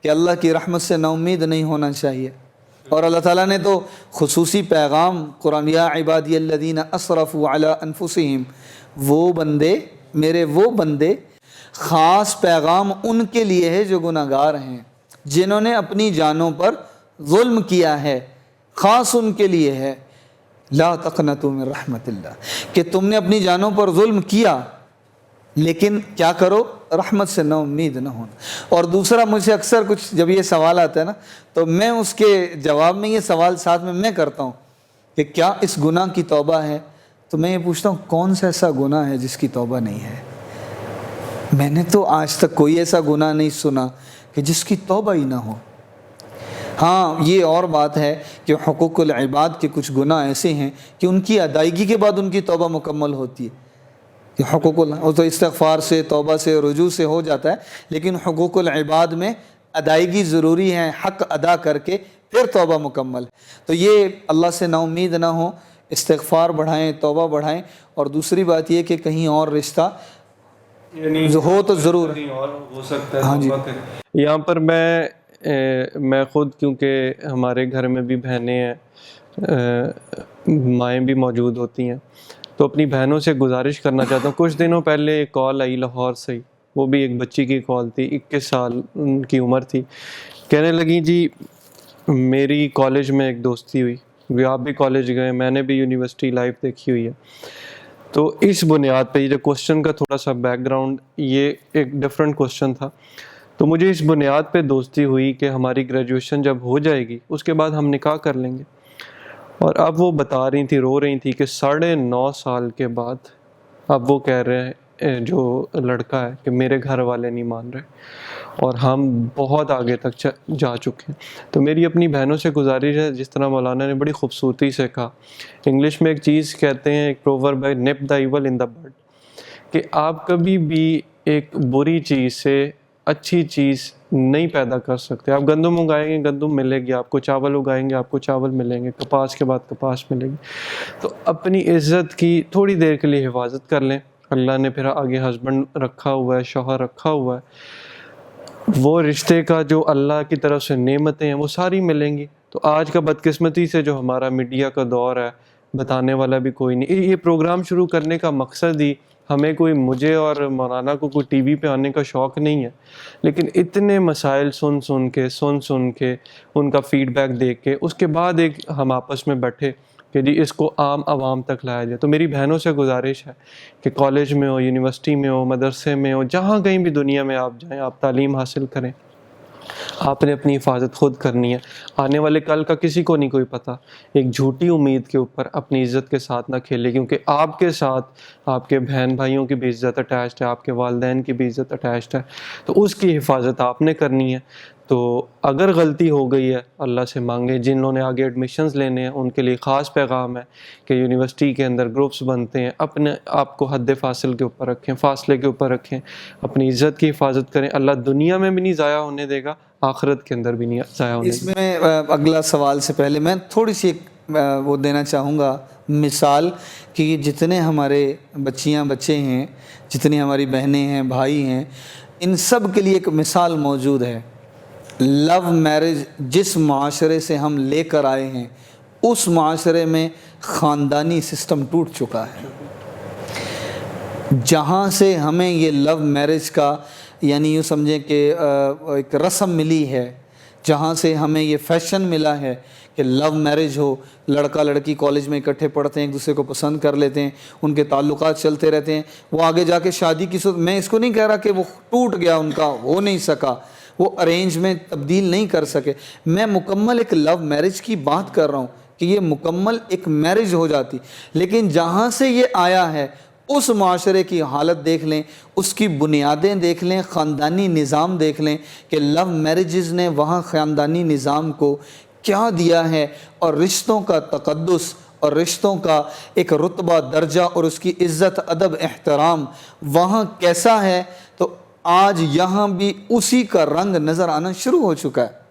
کہ اللہ کی رحمت سے نا امید نہیں ہونا چاہیے۔ اور اللہ تعالیٰ نے تو خصوصی پیغام قرآن، یا عبادی الذین اسرفوا علی انفسہم، وہ بندے میرے، وہ بندے، خاص پیغام ان کے لیے ہے جو گناہ گار ہیں، جنہوں نے اپنی جانوں پر ظلم کیا ہے، خاص ان کے لیے ہے۔ لا تقنطوا من رحمت اللہ، کہ تم نے اپنی جانوں پر ظلم کیا لیکن کیا کرو، رحمت سے نا امید نہ ہونا۔ اور دوسرا، مجھ سے اکثر کچھ جب یہ سوال آتا ہے نا تو میں اس کے جواب میں یہ سوال ساتھ میں کرتا ہوں کہ کیا اس گناہ کی توبہ ہے؟ تو میں یہ پوچھتا ہوں کون سا ایسا گناہ ہے جس کی توبہ نہیں ہے؟ میں نے تو آج تک کوئی ایسا گناہ نہیں سنا کہ جس کی توبہ ہی نہ ہو۔ ہاں یہ اور بات ہے کہ حقوق العباد کے کچھ گناہ ایسے ہیں کہ ان کی ادائیگی کے بعد ان کی توبہ مکمل ہوتی ہے، کہ حقوق وہ تو استغفار سے، توبہ سے، رجوع سے ہو جاتا ہے، لیکن حقوق العباد میں ادائیگی ضروری ہے، حق ادا کر کے پھر توبہ مکمل۔ تو یہ اللہ سے نا امید نہ ہو، استغفار بڑھائیں، توبہ بڑھائیں۔ اور دوسری بات یہ کہ کہیں اور رشتہ یعنی ہو تو ضرور کہیں اور ہو سکتا ہے. ہاں جی. یہاں پر میں خود، کیونکہ ہمارے گھر میں بھی بہنیں ہیں، مائیں بھی موجود ہوتی ہیں، تو اپنی بہنوں سے گزارش کرنا چاہتا ہوں. کچھ دنوں پہلے ایک کال آئی لاہور سے ہی، وہ بھی ایک بچی کی کال تھی، 21 سال ان کی عمر تھی. کہنے لگیں جی میری کالج میں ایک دوستی ہوئی، آپ بھی کالج گئے، میں نے بھی یونیورسٹی لائف دیکھی ہوئی ہے. تو اس بنیاد پہ یہ جو کوشچن کا تھوڑا سا بیک گراؤنڈ، یہ ایک ڈفرینٹ کوشچن تھا. تو مجھے اس بنیاد پہ دوستی ہوئی کہ ہماری گریجویشن جب ہو جائے گی اس کے بعد ہم نکاح کر لیں گے. اور اب وہ بتا رہی تھی، رو رہی تھی کہ 9.5 سال کے بعد اب وہ کہہ رہے ہیں جو لڑکا ہے کہ میرے گھر والے نہیں مان رہے اور ہم بہت آگے تک جا چکے ہیں. تو میری اپنی بہنوں سے گزارش ہے، جس طرح مولانا نے بڑی خوبصورتی سے کہا، انگلش میں ایک چیز کہتے ہیں، ایک پروورب ہے، نپ دا ایول ان دا بڈ، کہ آپ کبھی بھی ایک بری چیز سے اچھی چیز نہیں پیدا کر سکتے. آپ گندم اگائیں گے گندم ملے گی آپ کو، چاول اگائیں گے آپ کو چاول ملیں گے، کپاس کے بعد کپاس ملے گی. تو اپنی عزت کی تھوڑی دیر کے لیے حفاظت کر لیں. اللہ نے پھر آگے ہسبینڈ رکھا ہوا ہے، شوہر رکھا ہوا ہے، وہ رشتے کا جو اللہ کی طرف سے نعمتیں ہیں وہ ساری ملیں گی. تو آج کا بدقسمتی سے جو ہمارا میڈیا کا دور ہے، بتانے والا بھی کوئی نہیں. یہ پروگرام شروع کرنے کا مقصد ہی ہمیں مجھے اور مولانا کو کوئی ٹی وی پہ آنے کا شوق نہیں ہے، لیکن اتنے مسائل سن کے ان کا فیڈ بیک دیکھ کے اس کے بعد ایک ہم آپس میں بیٹھے کہ جی اس کو عام عوام تک لایا جائے. تو میری بہنوں سے گزارش ہے کہ کالج میں ہو، یونیورسٹی میں ہو، مدرسے میں ہو، جہاں کہیں بھی دنیا میں آپ جائیں، آپ تعلیم حاصل کریں. آپ نے اپنی حفاظت خود کرنی ہے. آنے والے کل کا کسی کو نہیں کوئی پتہ. ایک جھوٹی امید کے اوپر اپنی عزت کے ساتھ نہ کھیلے، کیونکہ آپ کے ساتھ آپ کے بہن بھائیوں کی بھی عزت اٹیچڈ ہے، آپ کے والدین کی بھی عزت اٹیچڈ ہے. تو اس کی حفاظت آپ نے کرنی ہے. تو اگر غلطی ہو گئی ہے اللہ سے مانگیں. جنہوں نے آگے ایڈمیشنز لینے ہیں ان کے لیے خاص پیغام ہے کہ یونیورسٹی کے اندر گروپس بنتے ہیں، اپنے آپ کو حد فاصل کے اوپر رکھیں، فاصلے کے اوپر رکھیں، اپنی عزت کی حفاظت کریں. اللہ دنیا میں بھی نہیں ضائع ہونے دے گا، آخرت کے اندر بھی نہیں ضائع ہونے اس میں اگلا سوال سے پہلے میں تھوڑی سی وہ دینا چاہوں گا مثال، کہ جتنے ہمارے بچیاں بچے ہیں، جتنی ہماری بہنیں ہیں، بھائی ہیں، ان سب کے لیے ایک مثال موجود ہے. لو میرج جس معاشرے سے ہم لے کر آئے ہیں، اس معاشرے میں خاندانی سسٹم ٹوٹ چکا ہے. جہاں سے ہمیں یہ لو میرج کا یعنی یوں سمجھیں کہ ایک رسم ملی ہے، جہاں سے ہمیں یہ فیشن ملا ہے کہ لو میرج ہو، لڑکا لڑکی کالج میں اکٹھے پڑھتے ہیں، ایک دوسرے کو پسند کر لیتے ہیں، ان کے تعلقات چلتے رہتے ہیں، وہ آگے جا کے شادی کی صورت، میں اس کو نہیں کہہ رہا کہ وہ ٹوٹ گیا، ان کا ہو نہیں سکا، وہ ارینج میں تبدیل نہیں کر سکے. میں مکمل ایک لو میرج کی بات کر رہا ہوں کہ یہ مکمل ایک میرج ہو جاتی. لیکن جہاں سے یہ آیا ہے اس معاشرے کی حالت دیکھ لیں، اس کی بنیادیں دیکھ لیں، خاندانی نظام دیکھ لیں کہ لو میرجز نے وہاں خاندانی نظام کو کیا دیا ہے، اور رشتوں کا تقدس اور رشتوں کا ایک رتبہ درجہ اور اس کی عزت ادب احترام وہاں کیسا ہے. تو آج یہاں بھی اسی کا رنگ نظر آنا شروع ہو چکا ہے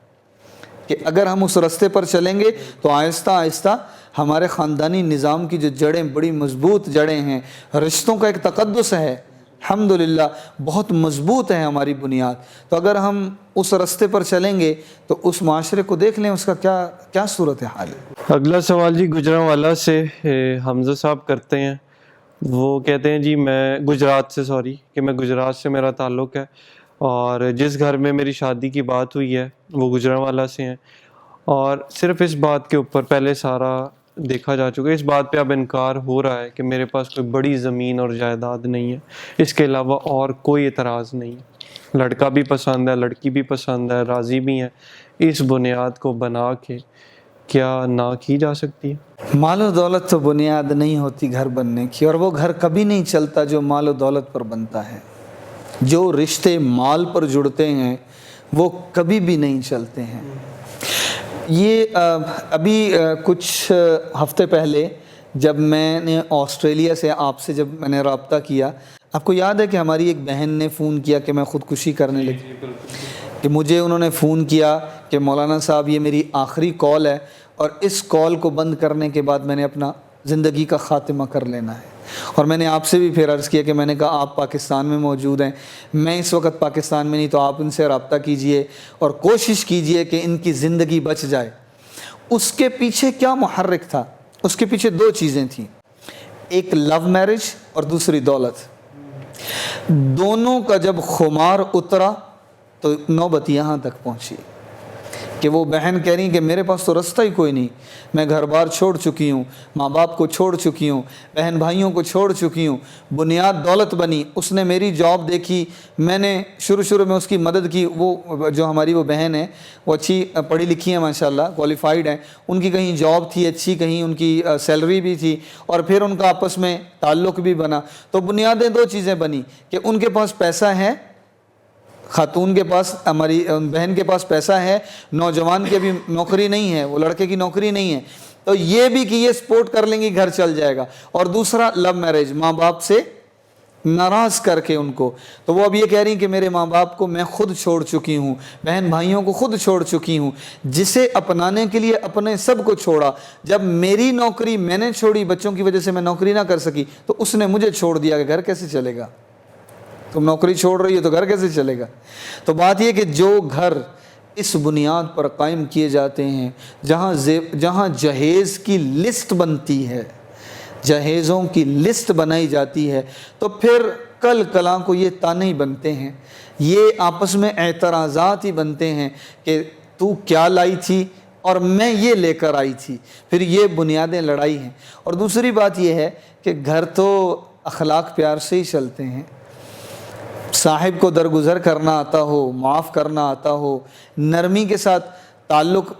کہ اگر ہم اس راستے پر چلیں گے تو آہستہ آہستہ ہمارے خاندانی نظام کی جو جڑیں بڑی مضبوط جڑیں ہیں، رشتوں کا ایک تقدس ہے، الحمدللہ بہت مضبوط ہے ہماری بنیاد. تو اگر ہم اس راستے پر چلیں گے تو اس معاشرے کو دیکھ لیں اس کا کیا صورتحال ہے. اگلا سوال جی گجرانوالہ سے حمزہ صاحب کرتے ہیں. وہ کہتے ہیں جی میں گجرات سے میرا تعلق ہے، اور جس گھر میں میری شادی کی بات ہوئی ہے وہ گجرانوالہ سے ہیں، اور صرف اس بات کے اوپر پہلے سارا دیکھا جا چکا ہے، اس بات پہ اب انکار ہو رہا ہے کہ میرے پاس کوئی بڑی زمین اور جائیداد نہیں ہے، اس کے علاوہ اور کوئی اعتراض نہیں ہے، لڑکا بھی پسند ہے، لڑکی بھی پسند ہے، راضی بھی ہیں. اس بنیاد کو بنا کے کیا نہ کی جا سکتی ہے؟ مال و دولت تو بنیاد نہیں ہوتی گھر بننے کی، اور وہ گھر کبھی نہیں چلتا جو مال و دولت پر بنتا ہے. جو رشتے مال پر جڑتے ہیں وہ کبھی بھی نہیں چلتے ہیں. یہ ابھی کچھ ہفتے پہلے جب میں نے آسٹریلیا سے آپ سے جب میں نے رابطہ کیا، آپ کو یاد ہے کہ ہماری ایک بہن نے فون کیا کہ میں خودکشی کرنے لگی، کہ مجھے انہوں نے فون کیا کہ مولانا صاحب یہ میری آخری کال ہے، اور اس کال کو بند کرنے کے بعد میں نے اپنا زندگی کا خاتمہ کر لینا ہے. اور میں نے آپ سے بھی پھر عرض کیا کہ میں نے کہا آپ پاکستان میں موجود ہیں، میں اس وقت پاکستان میں نہیں، تو آپ ان سے رابطہ کیجئے اور کوشش کیجئے کہ ان کی زندگی بچ جائے۔ اس کے پیچھے کیا محرک تھا؟ اس کے پیچھے دو چیزیں تھیں، ایک لو میرج اور دوسری دولت۔ دونوں کا جب خمار اترا تو نوبت یہاں تک پہنچی کہ وہ بہن کہہ رہی کہ میرے پاس تو رستہ ہی کوئی نہیں، میں گھر بار چھوڑ چکی ہوں، ماں باپ کو چھوڑ چکی ہوں، بہن بھائیوں کو چھوڑ چکی ہوں، بنیاد دولت بنی، اس نے میری جاب دیکھی، میں نے شروع میں اس کی مدد کی۔ وہ جو ہماری وہ بہن ہے وہ اچھی پڑھی لکھی ہیں ماشاءاللہ، کوالیفائیڈ ہیں، ان کی کہیں جاب تھی اچھی، کہیں ان کی سیلری بھی تھی، اور پھر ان کا آپس میں تعلق بھی بنا۔ تو بنیادیں دو چیزیں بنی کہ ان کے پاس پیسہ ہے، خاتون کے پاس، ہماری بہن کے پاس پیسہ ہے، نوجوان کی ابھی نوکری نہیں ہے، وہ لڑکے کی نوکری نہیں ہے، تو یہ بھی کہ یہ سپورٹ کر لیں گی، گھر چل جائے گا۔ اور دوسرا لو میرج، ماں باپ سے ناراض کر کے ان کو، تو وہ اب یہ کہہ رہی ہیں کہ میرے ماں باپ کو میں خود چھوڑ چکی ہوں، بہن بھائیوں کو خود چھوڑ چکی ہوں، جسے اپنانے کے لیے اپنے سب کو چھوڑا۔ جب میری نوکری میں نے چھوڑی، بچوں کی وجہ سے میں نوکری نہ کر سکی، تو اس نے مجھے چھوڑ دیا کہ گھر کیسے چلے گا؟ تم نوکری چھوڑ رہی ہو تو گھر کیسے چلے گا؟ تو بات یہ کہ جو گھر اس بنیاد پر قائم کیے جاتے ہیں، جہاں جہیز کی لسٹ بنتی ہے، جہیزوں کی لسٹ بنائی جاتی ہے، تو پھر کل کلاں کو یہ تانے ہی بنتے ہیں، یہ آپس میں اعتراضات ہی بنتے ہیں کہ تو کیا لائی تھی اور میں یہ لے کر آئی تھی، پھر یہ بنیادیں لڑائی ہیں۔ اور دوسری بات یہ ہے کہ گھر تو اخلاق پیار سے ہی چلتے ہیں، صاحب کو درگزر کرنا آتا ہو، معاف کرنا آتا ہو، نرمی کے ساتھ تعلق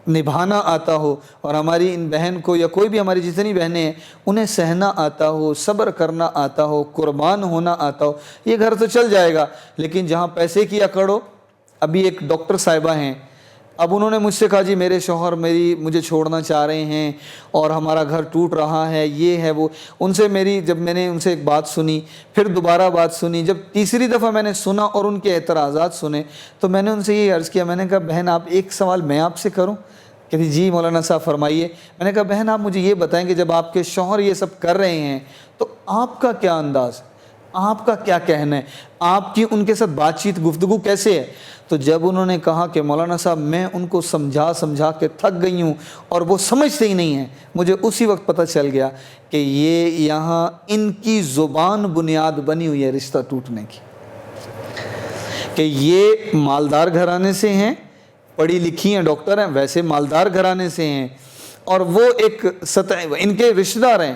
نبھانا آتا ہو، اور ہماری ان بہن کو یا کوئی بھی ہماری جتنی بہنیں ہیں انہیں سہنا آتا ہو، صبر کرنا آتا ہو، قربان ہونا آتا ہو، یہ گھر تو چل جائے گا۔ لیکن جہاں پیسے کی اکڑ ہو، ابھی ایک ڈاکٹر صاحبہ ہیں، اب انہوں نے مجھ سے کہا جی میرے شوہر مجھے چھوڑنا چاہ رہے ہیں اور ہمارا گھر ٹوٹ رہا ہے، یہ ہے وہ۔ ان سے جب میں نے ان سے ایک بات سنی، پھر دوبارہ بات سنی، جب تیسری دفعہ میں نے سنا اور ان کے اعتراضات سنے، تو میں نے ان سے یہ عرض کیا، میں نے کہا بہن آپ ایک سوال میں آپ سے کروں؟ کہتی جی مولانا صاحب فرمائیے۔ میں نے کہا بہن آپ مجھے یہ بتائیں کہ جب آپ کے شوہر یہ سب کر رہے ہیں تو آپ کا کیا انداز ہے، آپ کا کیا کہنا ہے، آپ کی ان کے ساتھ بات چیت گفتگو کیسے ہے؟ تو جب انہوں نے کہا کہ مولانا صاحب میں ان کو سمجھا کے تھک گئی ہوں اور وہ سمجھتے ہی نہیں ہیں، مجھے اسی وقت پتہ چل گیا کہ یہ یہاں ان کی زبان بنیاد بنی ہوئی ہے رشتہ ٹوٹنے کی، کہ یہ مالدار گھرانے سے ہیں، پڑھی لکھی ہیں، ڈاکٹر ہیں، ویسے مالدار گھرانے سے ہیں، اور وہ ایک ان کے رشتہ دار ہیں،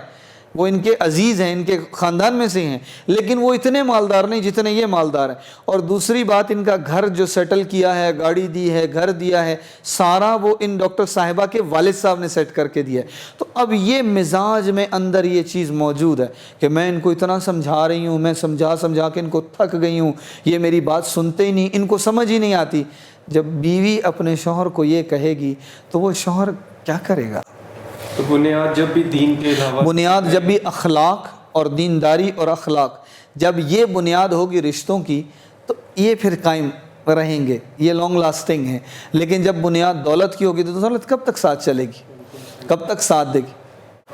وہ ان کے عزیز ہیں، ان کے خاندان میں سے ہیں، لیکن وہ اتنے مالدار نہیں جتنے یہ مالدار ہیں۔ اور دوسری بات، ان کا گھر جو سیٹل کیا ہے، گاڑی دی ہے، گھر دیا ہے، سارا وہ ان ڈاکٹر صاحبہ کے والد صاحب نے سیٹ کر کے دیا ہے۔ تو اب یہ مزاج میں اندر یہ چیز موجود ہے کہ میں ان کو اتنا سمجھا رہی ہوں، میں سمجھا کے ان کو تھک گئی ہوں، یہ میری بات سنتے ہی نہیں، ان کو سمجھ ہی نہیں آتی۔ جب بیوی اپنے شوہر کو یہ کہے گی تو وہ شوہر کیا کرے گا؟ تو بنیاد جب بھی دین کے علاوہ، بنیاد جب بھی اخلاق اور دینداری اور اخلاق، جب یہ بنیاد ہوگی رشتوں کی تو یہ پھر قائم رہیں گے، یہ لانگ لاسٹنگ ہے۔ لیکن جب بنیاد دولت کی ہوگی تو دولت کب تک ساتھ چلے گی، کب تک ساتھ دے گی؟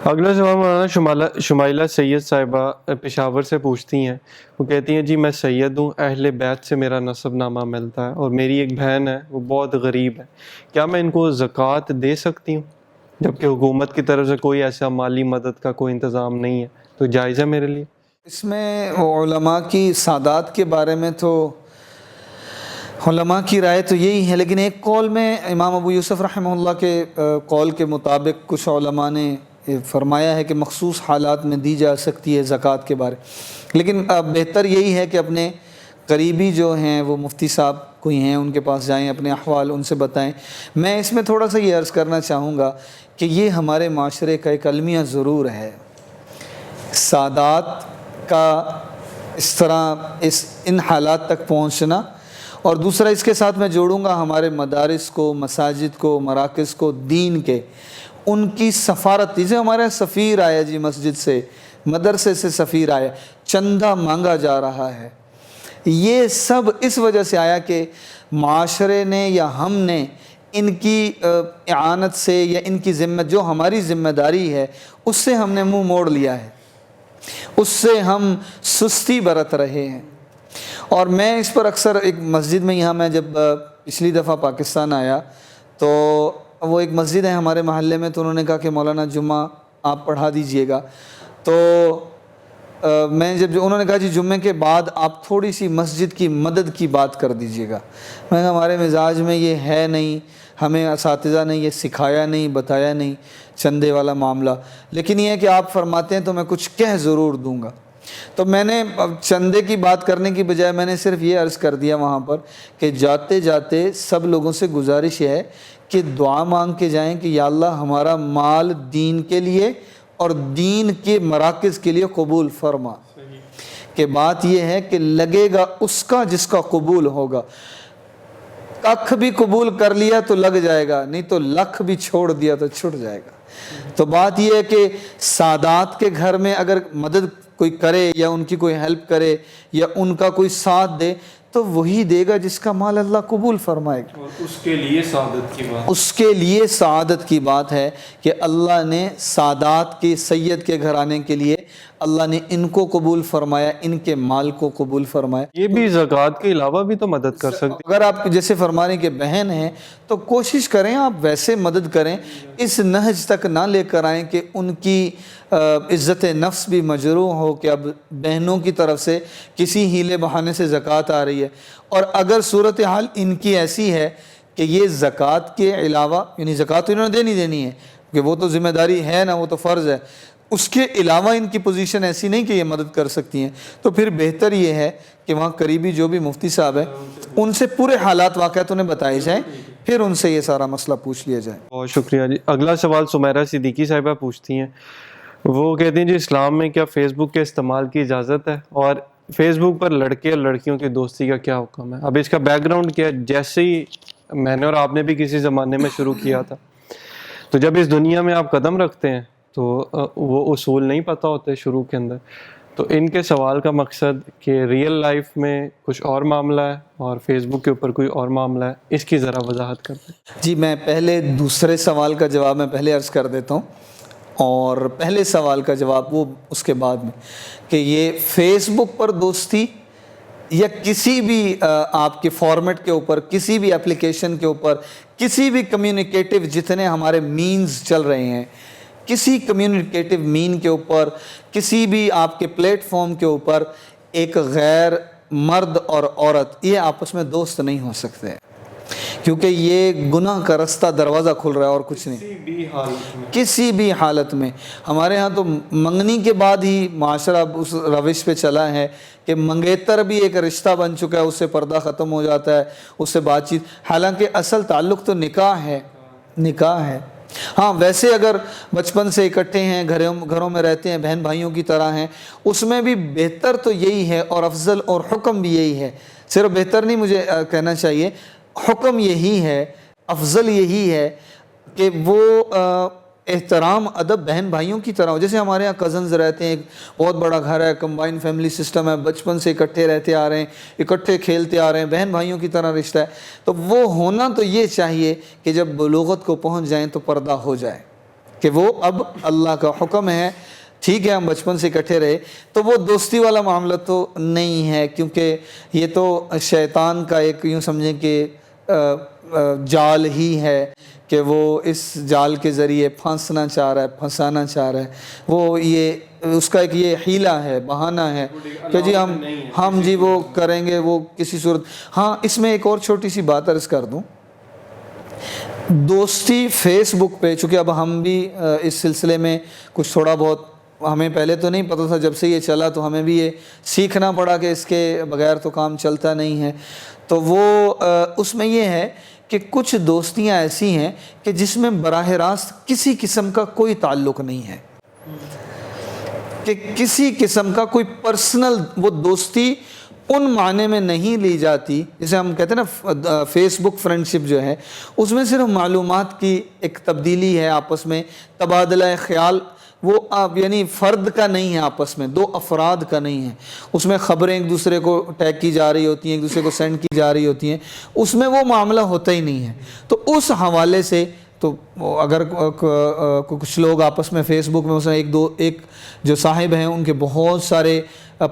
اگلا سوال مولانا شمائلہ سید صاحبہ پشاور سے پوچھتی ہیں، وہ کہتی ہیں جی میں سید ہوں، اہل بیت سے میرا نسب نامہ ملتا ہے، اور میری ایک بہن ہے وہ بہت غریب ہے، کیا میں ان کو زکوٰۃ دے سکتی ہوں جبکہ حکومت کی طرف سے کوئی ایسا مالی مدد کا کوئی انتظام نہیں ہے، تو جائز ہے میرے لیے؟ اس میں علماء کی سادات کے بارے میں تو علماء کی رائے تو یہی ہے، لیکن ایک قول میں امام ابو یوسف رحمہ اللہ کے قول کے مطابق کچھ علماء نے فرمایا ہے کہ مخصوص حالات میں دی جا سکتی ہے زکوٰۃ کے بارے، لیکن بہتر یہی ہے کہ اپنے قریبی جو ہیں وہ مفتی صاحب کوئی ہیں ان کے پاس جائیں، اپنے احوال ان سے بتائیں۔ میں اس میں تھوڑا سا یہ عرض کرنا چاہوں گا کہ یہ ہمارے معاشرے کا ایک المیہ ضرور ہے، سادات کا اس طرح ان حالات تک پہنچنا، اور دوسرا اس کے ساتھ میں جوڑوں گا ہمارے مدارس کو، مساجد کو، مراکز کو، دین کے، ان کی سفارت، جیسے ہمارے سفیر آیا جی مسجد سے، مدرسے سے سفیر آیا، چندہ مانگا جا رہا ہے، یہ سب اس وجہ سے آیا کہ معاشرے نے یا ہم نے ان کی اعانت سے یا ان کی جو ہماری ذمہ داری ہے اس سے ہم نے منہ موڑ لیا ہے۔ اس سے ہم سستی برت رہے ہیں۔ اور میں اس پر اکثر ایک مسجد میں، یہاں میں جب پچھلی دفعہ پاکستان آیا تو وہ ایک مسجد ہے ہمارے محلے میں، تو انہوں نے کہا کہ مولانا جمعہ آپ پڑھا دیجئے گا۔ تو میں انہوں نے کہا جی جمعے کے بعد آپ تھوڑی سی مسجد کی مدد کی بات کر دیجئے گا۔ میں کہا ہمارے مزاج میں یہ ہے نہیں، ہمیں اساتذہ نے یہ سکھایا نہیں، بتایا نہیں چندے والا معاملہ، لیکن یہ ہے کہ آپ فرماتے ہیں تو میں کچھ کہہ ضرور دوں گا۔ تو میں نے چندے کی بات کرنے کی بجائے میں نے صرف یہ عرض کر دیا وہاں پر کہ جاتے جاتے سب لوگوں سے گزارش ہے کہ دعا مانگ کے جائیں کہ یا اللہ ہمارا مال دین کے لیے اور دین کے مراکز کے لیے قبول فرما۔ کہ بات یہ ہے کہ لگے گا اس کا جس کا قبول ہوگا، ککھ بھی قبول کر لیا تو لگ جائے گا، نہیں تو لکھ بھی چھوڑ دیا تو چھٹ جائے گا۔ تو بات یہ ہے کہ سادات کے گھر میں اگر مدد کوئی کرے یا ان کی کوئی ہیلپ کرے یا ان کا کوئی ساتھ دے تو وہی دے گا جس کا مال اللہ قبول فرمائے گا۔ اور اس کے لیے سعادت کی بات، اس کے لیے سعادت کی بات ہے کہ اللہ نے سادات کے سید کے گھرانے کے لیے اللہ نے ان کو قبول فرمایا، ان کے مال کو قبول فرمایا۔ یہ بھی زکوٰۃ کے علاوہ بھی تو مدد کر سکتے۔ اگر آپ جیسے فرما رہے ہیں کہ بہن ہیں تو کوشش کریں آپ ویسے مدد کریں، اس نہج تک نہ لے کر آئیں کہ ان کی عزت نفس بھی مجروح ہو کہ اب بہنوں کی طرف سے کسی ہیلے بہانے سے زکوٰۃ آ رہی ہے۔ اور اگر صورتحال ان کی ایسی ہے کہ یہ زکوٰۃ کے علاوہ، یعنی زکوٰۃ انہوں نے دینی ہے کہ وہ تو ذمہ داری ہے نا، وہ تو فرض ہے، اس کے علاوہ ان کی پوزیشن ایسی نہیں کہ یہ مدد کر سکتی ہیں، تو پھر بہتر یہ ہے کہ وہاں قریبی جو بھی مفتی صاحب ہیں ان سے پورے حالات واقعات انہیں بتائے جائیں، پھر ان سے یہ سارا مسئلہ پوچھ لیا جائے۔ بہت شکریہ جی۔ اگلا سوال سمیرہ صدیقی صاحبہ پوچھتی ہیں، وہ کہتی ہیں جی اسلام میں کیا فیس بک کے استعمال کی اجازت ہے، اور فیس بک پر لڑکے اور لڑکیوں کی دوستی کا کیا حکم ہے؟ اب اس کا بیک گراؤنڈ کیا ہے، جیسے ہی میں نے اور آپ نے بھی کسی زمانے میں شروع کیا تھا، تو جب اس دنیا میں آپ قدم رکھتے ہیں تو وہ اصول نہیں پتہ ہوتے شروع کے اندر، تو ان کے سوال کا مقصد کہ ریئل لائف میں کچھ اور معاملہ ہے اور فیس بک کے اوپر کوئی اور معاملہ ہے، اس کی ذرا وضاحت کرتے ہیں۔ جی میں پہلے دوسرے سوال کا جواب میں پہلے عرض کر دیتا ہوں، اور پہلے سوال کا جواب وہ اس کے بعد میں، کہ یہ فیس بک پر دوستی یا کسی بھی آپ کے فارمیٹ کے اوپر، کسی بھی اپلیکیشن کے اوپر، کسی بھی کمیونیکیٹو جتنے ہمارے مینز چل رہے ہیں، کسی کمیونیکیٹو مین کے اوپر، کسی بھی آپ کے پلیٹ فارم کے اوپر ایک غیر مرد اور عورت یہ آپس میں دوست نہیں ہو سکتے، کیونکہ یہ گناہ کا رستہ دروازہ کھل رہا ہے اور کچھ نہیں۔ کسی بھی حالت میں ہمارے ہاں تو منگنی کے بعد ہی معاشرہ اس روش پہ چلا ہے کہ منگیتر بھی ایک رشتہ بن چکا ہے، اس سے پردہ ختم ہو جاتا ہے، اس سے بات چیت، حالانکہ اصل تعلق تو نکاح ہے، نکاح ہے۔ ہاں ویسے اگر بچپن سے اکٹھے ہیں، گھروں میں رہتے ہیں، بہن بھائیوں کی طرح ہیں، اس میں بھی بہتر تو یہی ہے اور افضل اور حکم بھی یہی ہے، صرف بہتر نہیں مجھے کہنا چاہیے، حکم یہی ہے، افضل یہی ہے کہ وہ احترام ادب بہن بھائیوں کی طرح ہو۔ جیسے ہمارے یہاں کزنز رہتے ہیں، ایک بہت بڑا گھر ہے، کمبائن فیملی سسٹم ہے، بچپن سے اکٹھے رہتے آ رہے ہیں، اکٹھے کھیلتے آ رہے ہیں، بہن بھائیوں کی طرح رشتہ ہے، تو وہ ہونا تو یہ چاہیے کہ جب بلوغت کو پہنچ جائیں تو پردہ ہو جائے کہ وہ اب اللہ کا حکم ہے، ٹھیک ہے ہم بچپن سے اکٹھے رہے، تو وہ دوستی والا معاملہ تو نہیں ہے، کیونکہ یہ تو شیطان کا ایک یوں سمجھیں کہ جال ہی ہے کہ وہ اس جال کے ذریعے پھانسنا چاہ رہا ہے، پھنسانا چاہ رہا ہے، وہ یہ اس کا ایک یہ حیلہ ہے، بہانہ ہے کہ جی ہم جی وہ کریں گے، وہ کسی صورت۔ ہاں اس میں ایک اور چھوٹی سی بات عرض کر دوں، دوستی فیس بک پہ، چونکہ اب ہم بھی اس سلسلے میں کچھ تھوڑا بہت، ہمیں پہلے تو نہیں پتہ تھا، جب سے یہ چلا تو ہمیں بھی یہ سیکھنا پڑا کہ اس کے بغیر تو کام چلتا نہیں ہے، تو وہ اس میں یہ ہے کہ کچھ دوستیاں ایسی ہیں کہ جس میں براہ راست کسی قسم کا کوئی تعلق نہیں ہے، کہ کسی قسم کا کوئی پرسنل وہ دوستی ان معنی میں نہیں لی جاتی، جیسے ہم کہتے ہیں نا فیس بک فرینڈشپ جو ہے، اس میں صرف معلومات کی ایک تبدیلی ہے، آپس میں تبادلہ خیال، وہ یعنی فرد کا نہیں ہے، آپس میں دو افراد کا نہیں ہے، اس میں خبریں ایک دوسرے کو ٹیگ کی جا رہی ہوتی ہیں، ایک دوسرے کو سینڈ کی جا رہی ہوتی ہیں، اس میں وہ معاملہ ہوتا ہی نہیں ہے۔ تو اس حوالے سے تو اگر کچھ لوگ آپس میں فیس بک میں مثلا ایک جو صاحب ہیں ان کے بہت سارے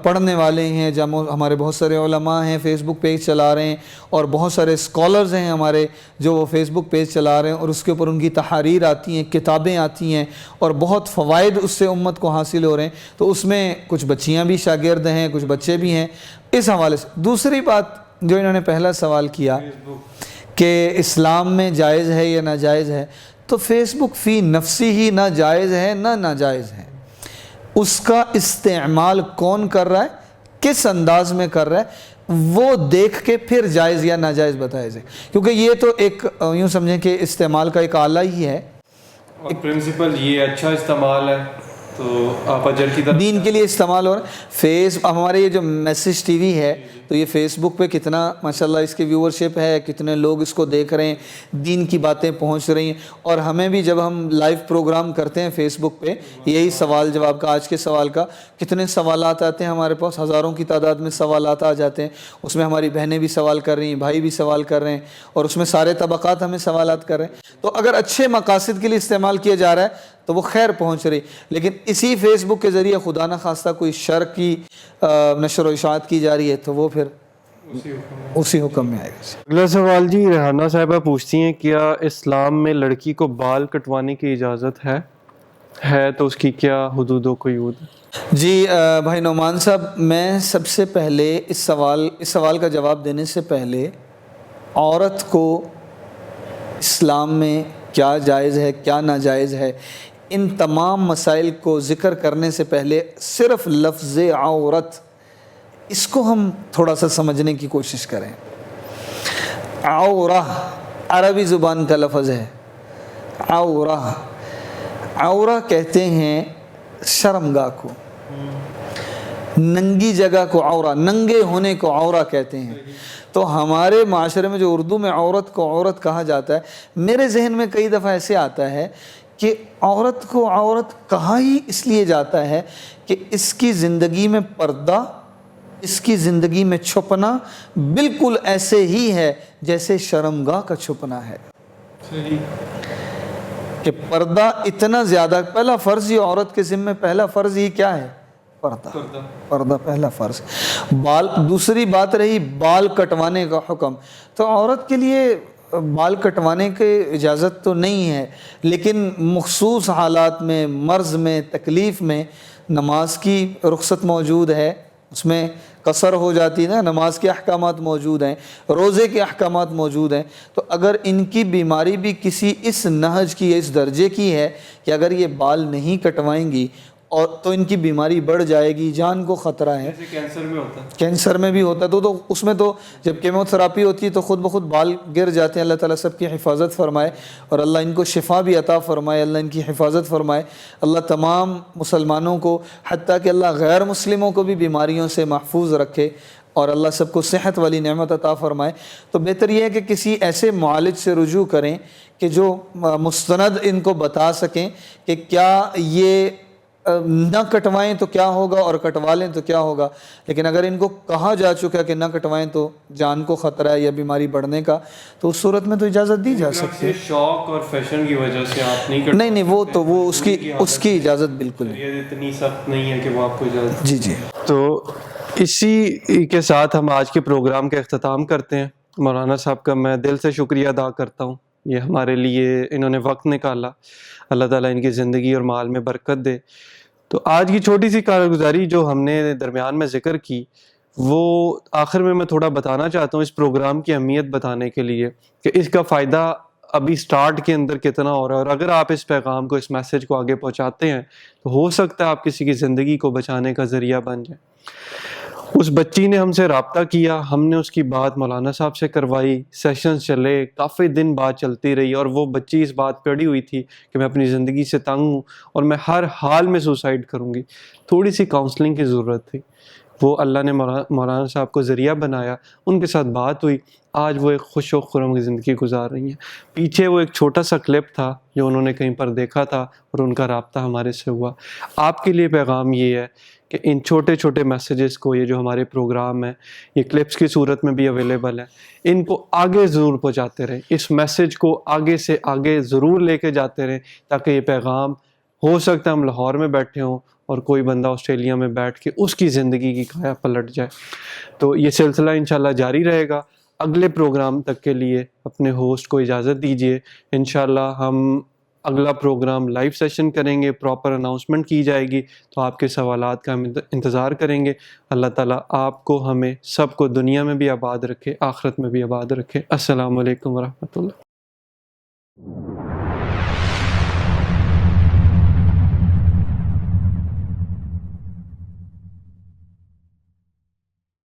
پڑھنے والے ہیں، ہمارے بہت سارے علماء ہیں فیس بک پیج چلا رہے ہیں، اور بہت سارے اسکالرز ہیں ہمارے جو وہ فیس بک پیج چلا رہے ہیں، اور اس کے اوپر ان کی تحاریر آتی ہیں، کتابیں آتی ہیں، اور بہت فوائد اس سے امت کو حاصل ہو رہے ہیں، تو اس میں کچھ بچیاں بھی شاگرد ہیں، کچھ بچے بھی ہیں اس حوالے سے۔ دوسری بات جو انہوں نے پہلا سوال کیا کہ اسلام میں جائز ہے یا ناجائز ہے، تو فیس بک فی نفسی ہی نہ جائز ہے نہ ناجائز ہے، اس کا استعمال کون کر رہا ہے، کس انداز میں کر رہا ہے، وہ دیکھ کے پھر جائز یا ناجائز بتایا جائے، کیونکہ یہ تو ایک یوں سمجھیں کہ استعمال کا ایک آلہ ہی ہے، اور پرنسپل یہ اچھا استعمال ہے تو آپ اجر کی طرف دین کے لیے استعمال ہو رہا ہے۔ ہمارے یہ جو میسج ٹی وی ہے تو یہ فیس بک پہ کتنا ماشاءاللہ اس کی ویورشپ ہے، کتنے لوگ اس کو دیکھ رہے ہیں، دین کی باتیں پہنچ رہی ہیں، اور ہمیں بھی جب ہم لائیو پروگرام کرتے ہیں فیس بک پہ یہی سوال جواب کا، آج کے سوال کا کتنے سوالات آتے ہیں ہمارے پاس، ہزاروں کی تعداد میں سوالات آ جاتے ہیں، اس میں ہماری بہنیں بھی سوال کر رہی ہیں، بھائی بھی سوال کر رہے ہیں، اور اس میں سارے طبقات ہمیں سوالات کر رہے ہیں، تو اگر اچھے مقاصد کے لیے استعمال کیا جا رہا ہے تو وہ خیر پہنچ رہی، لیکن اسی فیس بک کے ذریعے خدا نہ خواستہ کوئی شر کی نشر و اشاعت کی جا رہی ہے تو وہ پھر اسی حکم میں آئے گا۔ اگلا سوال جی ریحانہ صاحبہ پوچھتی ہیں کیا اسلام میں لڑکی کو بال کٹوانے کی اجازت ہے تو اس کی کیا حدود و قیود؟ جی بھائی نعمان صاحب، میں سب سے پہلے اس سوال کا جواب دینے سے پہلے عورت کو اسلام میں کیا جائز ہے کیا ناجائز ہے ان تمام مسائل کو ذکر کرنے سے پہلے صرف لفظ عورت اس کو ہم تھوڑا سا سمجھنے کی کوشش کریں۔ عورہ عربی زبان کا لفظ ہے، عورہ کہتے ہیں شرمگاہ کو، ننگی جگہ کو عورہ، ننگے ہونے کو عورہ کہتے ہیں۔ تو ہمارے معاشرے میں جو اردو میں عورت کو عورت کہا جاتا ہے، میرے ذہن میں کئی دفعہ ایسے آتا ہے کہ عورت کو عورت کہا ہی اس لیے جاتا ہے کہ اس کی زندگی میں پردہ، اس کی زندگی میں چھپنا بالکل ایسے ہی ہے جیسے شرمگاہ کا چھپنا ہے، کہ پردہ اتنا زیادہ، پہلا فرض ہی عورت کے ذمہ، پہلا فرض ہی کیا ہے؟ پردہ پہلا فرض۔ دوسری بات رہی بال کٹوانے کا حکم، تو عورت کے لیے بال کٹوانے کی اجازت تو نہیں ہے، لیکن مخصوص حالات میں، مرض میں، تکلیف میں نماز کی رخصت موجود ہے، اس میں قصر ہو جاتی ہے نا، نماز کے احکامات موجود ہیں، روزے کے احکامات موجود ہیں، تو اگر ان کی بیماری بھی کسی اس نہج کی، اس درجے کی ہے کہ اگر یہ بال نہیں کٹوائیں گی اور تو ان کی بیماری بڑھ جائے گی، جان کو خطرہ ہے، جیسے کینسر میں ہوتا ہے، کینسر میں بھی ہوتا ہے، تو اس میں تو جب کیمو تھراپی ہوتی ہے تو خود بخود بال گر جاتے ہیں، اللہ تعالیٰ سب کی حفاظت فرمائے، اور اللہ ان کو شفا بھی عطا فرمائے، اللہ ان کی حفاظت فرمائے، اللہ تمام مسلمانوں کو، حتیٰ کہ اللہ غیر مسلموں کو بھی بیماریوں سے محفوظ رکھے، اور اللہ سب کو صحت والی نعمت عطا فرمائے۔ تو بہتر یہ ہے کہ کسی ایسے معالج سے رجوع کریں کہ جو مستند ان کو بتا سکیں کہ کیا یہ نہ کٹوائیں تو کیا ہوگا اور کٹوا لیں تو کیا ہوگا، لیکن اگر ان کو کہا جا چکا کہ نہ کٹوائیں تو جان کو خطرہ ہے یا بیماری بڑھنے کا، تو اس صورت میں تو اجازت دی جا سکتی ہے۔ شوق اور فیشن کی وجہ سے آپ نہیں کرتے؟ نہیں، وہ تو وہ اس کی اجازت بالکل نہیں، یہ اتنی سخت نہیں ہے کہ وہ آپ کو اجازت۔ جی۔ تو اسی کے ساتھ ہم آج کے پروگرام کا اختتام کرتے ہیں۔ مولانا صاحب کا میں دل سے شکریہ ادا کرتا ہوں، یہ ہمارے لیے انہوں نے وقت نکالا، اللہ تعالیٰ ان کی زندگی اور مال میں برکت دے۔ تو آج کی چھوٹی سی کارگزاری جو ہم نے درمیان میں ذکر کی، وہ آخر میں تھوڑا بتانا چاہتا ہوں اس پروگرام کی اہمیت بتانے کے لیے کہ اس کا فائدہ ابھی سٹارٹ کے اندر کتنا ہو رہا ہے، اور اگر آپ اس پیغام کو، اس میسج کو آگے پہنچاتے ہیں تو ہو سکتا ہے آپ کسی کی زندگی کو بچانے کا ذریعہ بن جائیں۔ اس بچی نے ہم سے رابطہ کیا، ہم نے اس کی بات مولانا صاحب سے کروائی، سیشنز چلے، کافی دن بات چلتی رہی، اور وہ بچی اس بات پہ اڑی ہوئی تھی کہ میں اپنی زندگی سے تنگ ہوں اور میں ہر حال میں سوسائڈ کروں گی۔ تھوڑی سی کاؤنسلنگ کی ضرورت تھی، وہ اللہ نے مولانا صاحب کو ذریعہ بنایا، ان کے ساتھ بات ہوئی، آج وہ ایک خوش و خرم کی زندگی گزار رہی ہیں۔ پیچھے وہ ایک چھوٹا سا کلپ تھا جو انہوں نے کہیں پر دیکھا تھا اور ان کا رابطہ ہمارے سے ہوا۔ آپ کے لیے پیغام یہ ہے کہ ان چھوٹے چھوٹے میسیجز کو، یہ جو ہمارے پروگرام ہیں یہ کلپس کی صورت میں بھی اویلیبل ہیں، ان کو آگے ضرور پہنچاتے رہیں، اس میسیج کو آگے سے آگے ضرور لے کے جاتے رہیں، تاکہ یہ پیغام، ہو سکتا ہے ہم لاہور میں بیٹھے ہوں اور کوئی بندہ آسٹریلیا میں بیٹھ کے اس کی زندگی کی کایا پلٹ جائے۔ تو یہ سلسلہ انشاءاللہ جاری رہے گا۔ اگلے پروگرام تک کے لیے اپنے ہوسٹ کو اجازت دیجیے، انشاءاللہ ہم اگلا پروگرام لائیو سیشن کریں گے، پراپر اناؤنسمنٹ کی جائے گی، تو آپ کے سوالات کا ہم انتظار کریں گے۔ اللہ تعالیٰ آپ کو، ہمیں سب کو دنیا میں بھی آباد رکھے، آخرت میں بھی آباد رکھے۔ السلام علیکم ورحمۃ اللہ۔